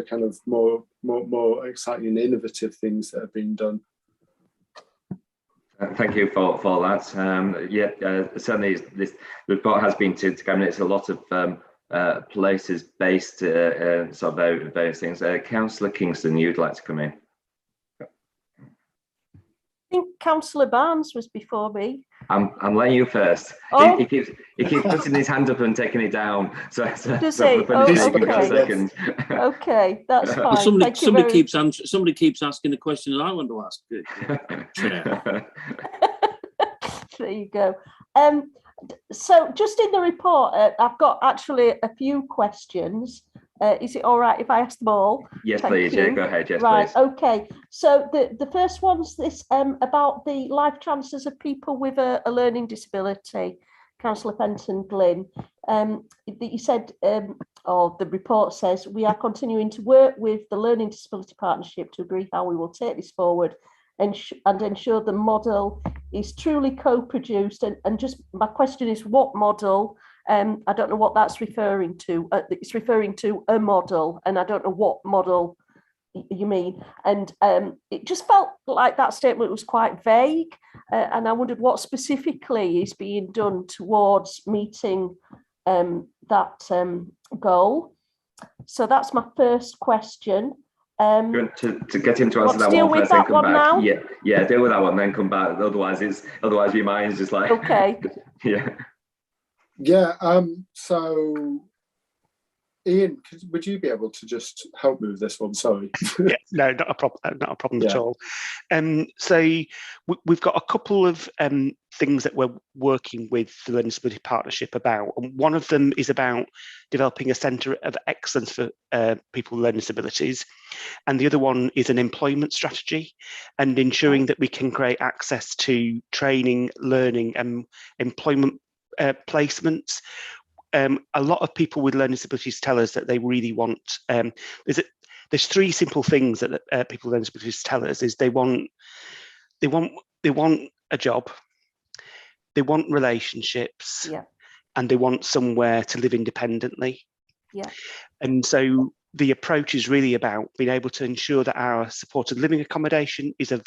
kind of more exciting and innovative things that have been done. Thank you for that. Certainly this report has been to Cabinet. It's a lot of places based, sort of various things. Councillor Kingston, you'd like to come in? I think Councillor Barnes was before me. I'm letting you first. Oh. He keeps putting his hand up and taking it down. Does he? Second. Okay, that's fine. Somebody keeps asking the question that I want to ask. Chair. There you go. So just in the report, I've got actually a few questions. Is it all right if I ask them all? Yes, please. Yeah, go ahead. Yes, right, please. Okay. So the first one's this about the life chances of people with a learning disability. Councillor Fenton Glynn, you said, or the report says, we are continuing to work with the Learning Disability Partnership to agree how we will take this forward and ensure the model is truly co-produced. And just my question is, what model? I don't know what that's referring to. It's referring to a model, and I don't know what model you mean. And it just felt like that statement was quite vague, and I wondered what specifically is being done towards meeting that goal. So that's my first question. To get him to answer that one first, then come back. Now? Yeah, deal with that one, then come back. Otherwise your mind's just like okay. Yeah. So, Ian, would you be able to just help me with this one? Sorry. Yeah, no, not a problem at all. So we've got a couple of things that we're working with the Learning Disability Partnership about, and one of them is about developing a centre of excellence for people with learning disabilities, and the other one is an employment strategy and ensuring that we can create access to training, learning, and employment placements. A lot of people with learning disabilities tell us that they really want. There's three simple things that people with learning disabilities tell us: is they want a job, they want relationships, and they want somewhere to live independently. And so the approach is really about being able to ensure that our supported living accommodation is of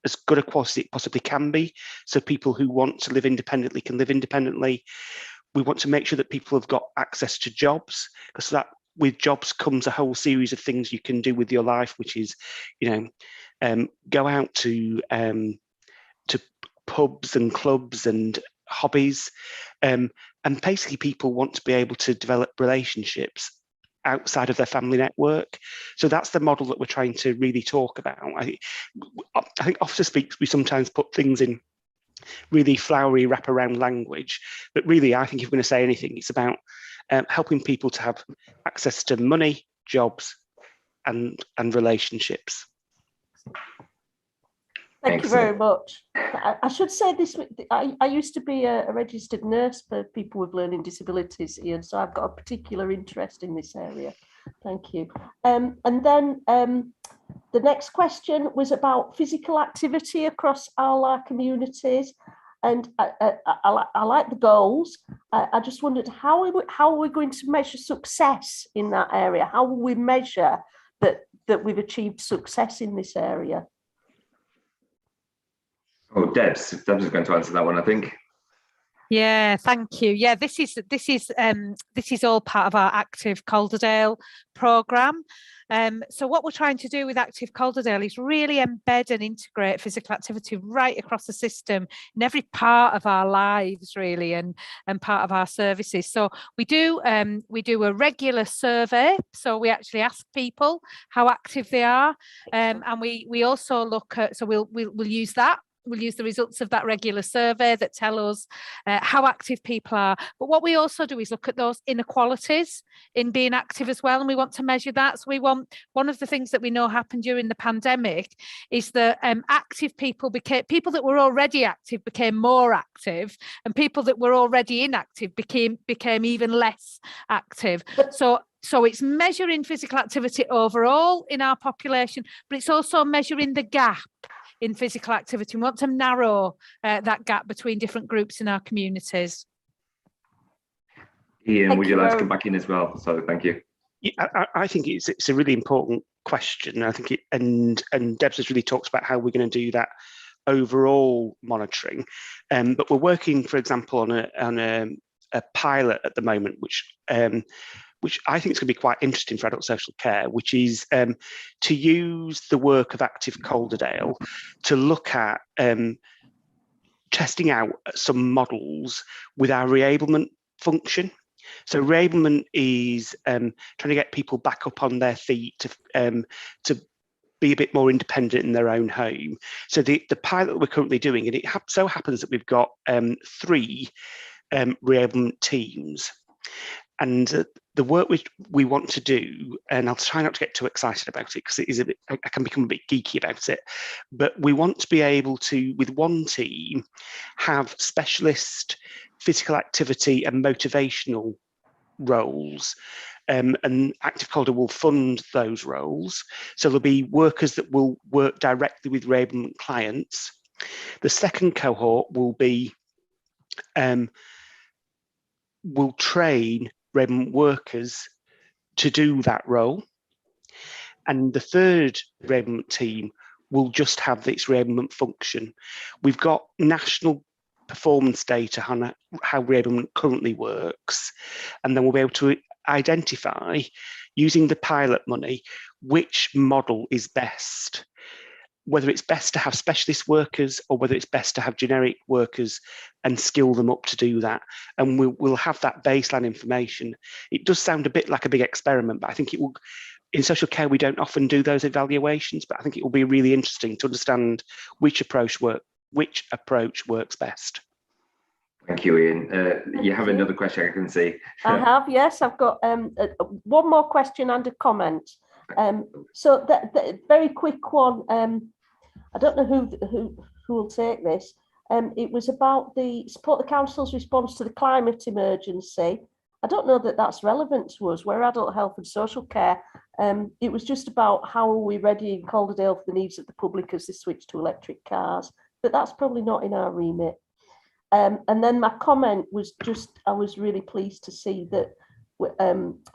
as good a quality it possibly can be, so people who want to live independently can live independently. We want to make sure that people have got access to jobs, because that with jobs comes a whole series of things you can do with your life, which is, go out to pubs and clubs and hobbies, and basically people want to be able to develop relationships outside of their family network. So that's the model that we're trying to really talk about. I think Officer Speaks, we sometimes put things in really flowery wraparound language, but really I think if we're going to say anything, it's about helping people to have access to money, jobs, and relationships. Thank you very much. I should say this, I used to be a registered nurse for people with learning disabilities, Ian, so I've got a particular interest in this area. Thank you. And then the next question was about physical activity across all our communities. And I like the goals. I just wondered, how are we going to measure success in that area? How will we measure that we've achieved success in this area? Oh, Debs is going to answer that one, I think. Yeah, thank you. Yeah, this is all part of our Active Calderdale programme. So what we're trying to do with Active Calderdale is really embed and integrate physical activity right across the system in every part of our lives, really, and part of our services. So we do a regular survey. So we actually ask people how active they are, and we also look at. So we'll use that. We'll use the results of that regular survey that tell us how active people are. But what we also do is look at those inequalities in being active as well, and we want to measure that. So one of the things that we know happened during the pandemic is that active people that were already active became more active, and people that were already inactive became even less active. So it's measuring physical activity overall in our population, but it's also measuring the gap in physical activity. We want to narrow that gap between different groups in our communities. Ian, would you like to come back in as well? So thank you. Yeah, I think it's a really important question. I think and Debs has really talked about how we're going to do that overall monitoring. But we're working, for example, on a pilot at the moment, which I think is going to be quite interesting for adult social care, which is to use the work of Active Calderdale to look at testing out some models with our reablement function. So reablement is trying to get people back up on their feet to be a bit more independent in their own home. So the pilot we're currently doing, and it so happens that we've got 3 reablement teams. And the work which we want to do, and I'll try not to get too excited about it because it is I can become a bit geeky about it, but we want to be able to, with one team, have specialist physical activity and motivational roles. And Active Calder will fund those roles. So there'll be workers that will work directly with reablement clients. The second cohort will be, will train reablement workers to do that role. And the third reablement team will just have its reablement function. We've got national performance data on how reablement currently works, and then we'll be able to identify, using the pilot money, which model is best, whether it's best to have specialist workers or whether it's best to have generic workers and skill them up to do that. And we'll have that baseline information. It does sound a bit like a big experiment, but I think it will, in social care, we don't often do those evaluations, but I think it will be really interesting to understand which approach works best. Thank you, Ian. You have another question, I can see. I have, yes. I've got one more question and a comment. So the very quick one. I don't know who will take this. It was about the support the council's response to the climate emergency. I don't know that that's relevant to us. We're adult health and social care. It was just about how are we ready in Calderdale for the needs of the public as they switch to electric cars. But that's probably not in our remit. And then my comment was just, I was really pleased to see that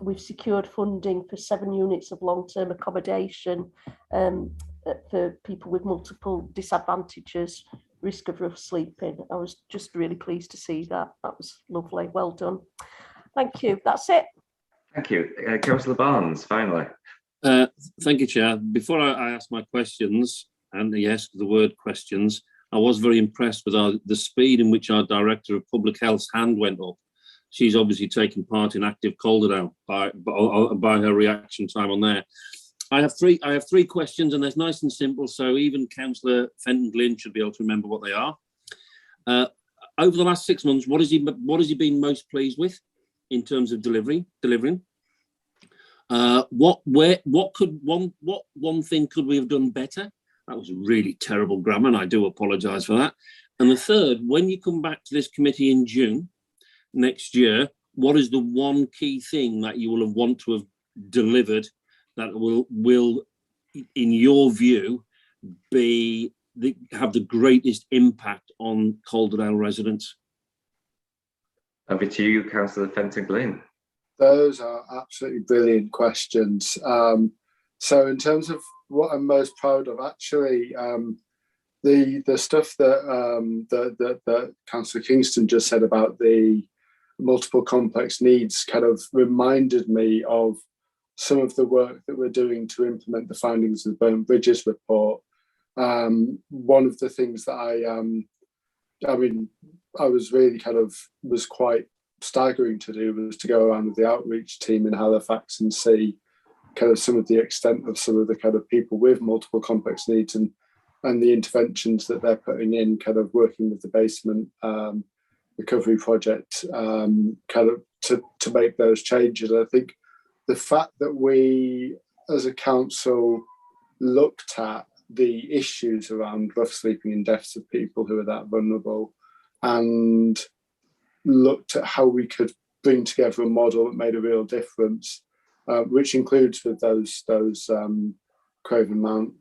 we've secured funding for 7 units of long-term accommodation for people with multiple disadvantages, risk of rough sleeping. I was just really pleased to see that. That was lovely. Well done. Thank you. That's it. Thank you. Councillor Barnes, finally. Thank you, Chair. Before I ask my questions, and yes, the word questions, I was very impressed with the speed in which our Director of Public Health's hand went up. She's obviously taken part in Active Calderdale by her reaction time on there. I have three questions, and they're nice and simple, so even Councillor Fenton-Glynn should be able to remember what they are. Over the last 6 months, what has he been most pleased with? in terms of delivering. What one thing could we have done better? That was really terrible grammar, and I do apologise for that. And the third, when you come back to this committee in June next year, what is the one key thing that you will have want to have delivered that will in your view have the greatest impact on Calderdale residents? Over to you, Councillor Fenton-Glynn. Those are absolutely brilliant questions. So in terms of what I'm most proud of, actually, the stuff that Councillor Kingston just said about the multiple complex needs kind of reminded me of some of the work that we're doing to implement the findings of the Burnt Bridges report. One of the things that I was really was quite staggering to do was to go around with the outreach team in Halifax and see kind of some of the extent of some of the kind of people with multiple complex needs and the interventions that they're putting in, kind of working with the basement recovery project kind of to make those changes. I think the fact that we as a council looked at the issues around rough sleeping and deaths of people who are that vulnerable and looked at how we could bring together a model that made a real difference, which includes with those Craven Mount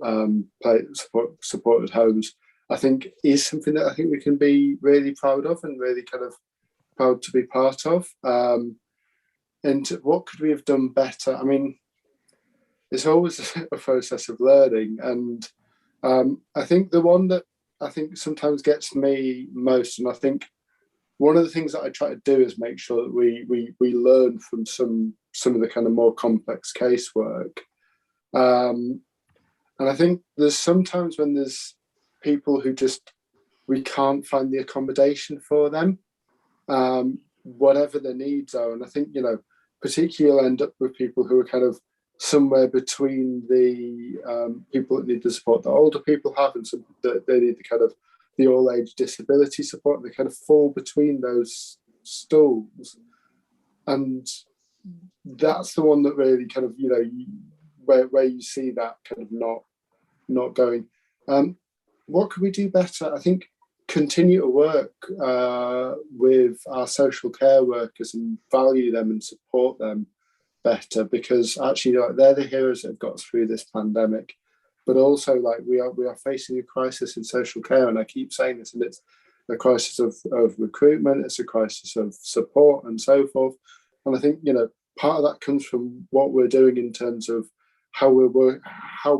supported homes, I think is something that I think we can be really proud of and really kind of proud to be part of. And what could we have done better? I mean, it's always a process of learning, and I think the one that I think sometimes gets me most, and I think one of the things that I try to do is make sure that we learn from some of the kind of more complex casework. And I think there's sometimes when there's people who we can't find the accommodation for them, whatever their needs are. And I think, particularly you'll end up with people who are kind of somewhere between the people that need the support that older people have and some that they need the kind of the all-age disability support. They kind of fall between those stools. And that's the one that really kind of, where you see that kind of not going. What could we do better? I think continue to work with our social care workers and value them and support them better, because actually they're the heroes that have got us through this pandemic. But also, we are facing a crisis in social care, and I keep saying this, and it's a crisis of recruitment, it's a crisis of support, and so forth. And I think part of that comes from what we're doing in terms of how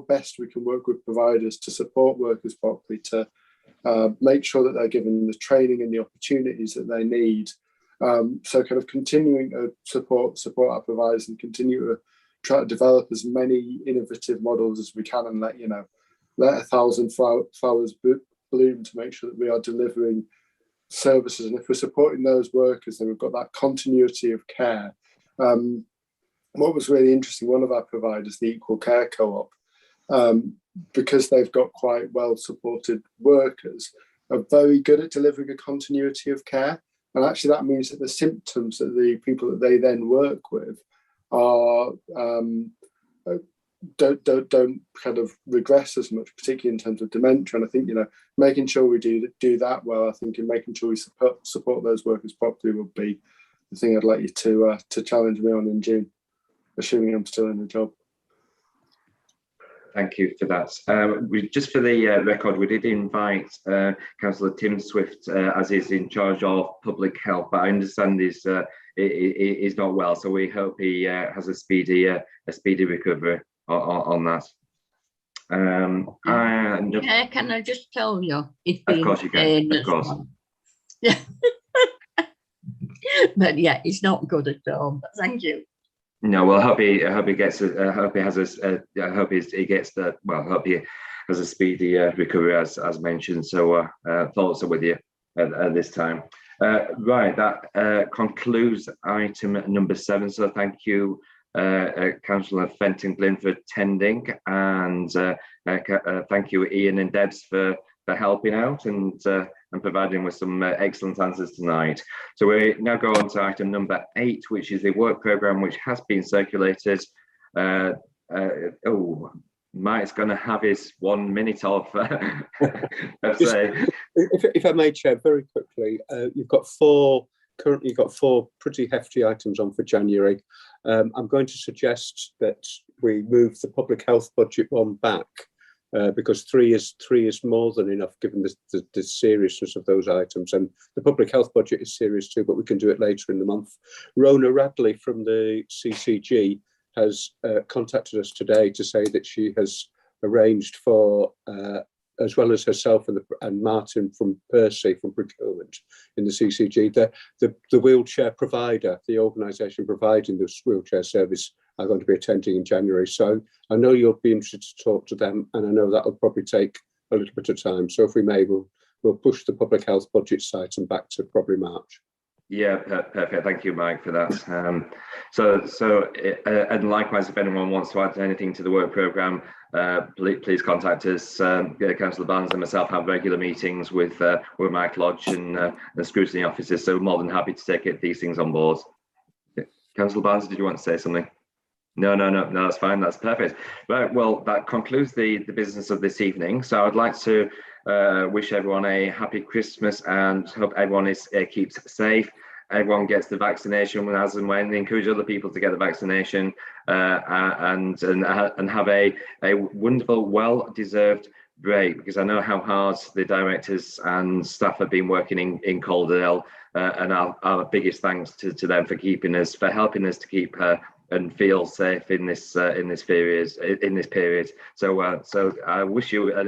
best we can work with providers to support workers properly, to make sure that they're given the training and the opportunities that they need. So kind of continuing to support our providers and continue to try to develop as many innovative models as we can, and let 1,000 flowers bloom to make sure that we are delivering services. And if we're supporting those workers, then we've got that continuity of care. What was really interesting, one of our providers, the Equal Care Co-op, because they've got quite well supported workers, are very good at delivering a continuity of care. And actually that means that the symptoms that the people that they then work with are don't kind of regress as much, particularly in terms of dementia. And I think making sure we do that well, I think, and making sure we support those workers properly would be the thing I'd like you to challenge me on in June, assuming I'm still in the job. Thank you for that. Just for the record, we did invite Councillor Tim Swift, as he's in charge of public health, but I understand he's not well, so we hope he has a speedy recovery on that. Can I just tell you? Of course you can. Of course. Yeah. But yeah, it's not good at all. But thank you. No, well, I hope he has a speedy recovery as mentioned. So thoughts are with you at this time. Right, that concludes item number 7. So thank you, Councillor Fenton-Glynn, for attending, and thank you, Ian and Debs, for helping out, and and providing with some excellent answers tonight. So we now go on to item number 8, which is the work programme which has been circulated. Mike's going to have his 1 minute of say. If I may, Chair, very quickly, currently you've got four pretty hefty items on for January. I'm going to suggest that we move the public health budget one back because three is more than enough given the seriousness of those items, and the public health budget is serious too, but we can do it later in the month. Rona Radley from the CCG has contacted us today to say that she has arranged for, as well as herself and Martin from Percy from procurement in the CCG, the wheelchair provider, the organisation providing this wheelchair service, are going to be attending in January. So I know you'll be interested to talk to them, and I know that'll probably take a little bit of time. So if we may, we'll push the public health budget item back to probably March. Yeah, perfect. Thank you, Mike, for that. And likewise, if anyone wants to add anything to the work programme, please contact us. Councillor Barnes and myself have regular meetings with Mike Lodge and the scrutiny officers, so we're more than happy to take these things on board. Councillor Barnes, did you want to say something? No, that's fine. That's perfect. Right, well, that concludes the business of this evening. So I'd like to wish everyone a happy Christmas and hope everyone keeps safe. Everyone gets the vaccination as and when. Encourage other people to get the vaccination and have a wonderful, well-deserved break, because I know how hard the directors and staff have been working in Calderdale, and our biggest thanks to them for helping us to keep and feel safe in this period. So I wish you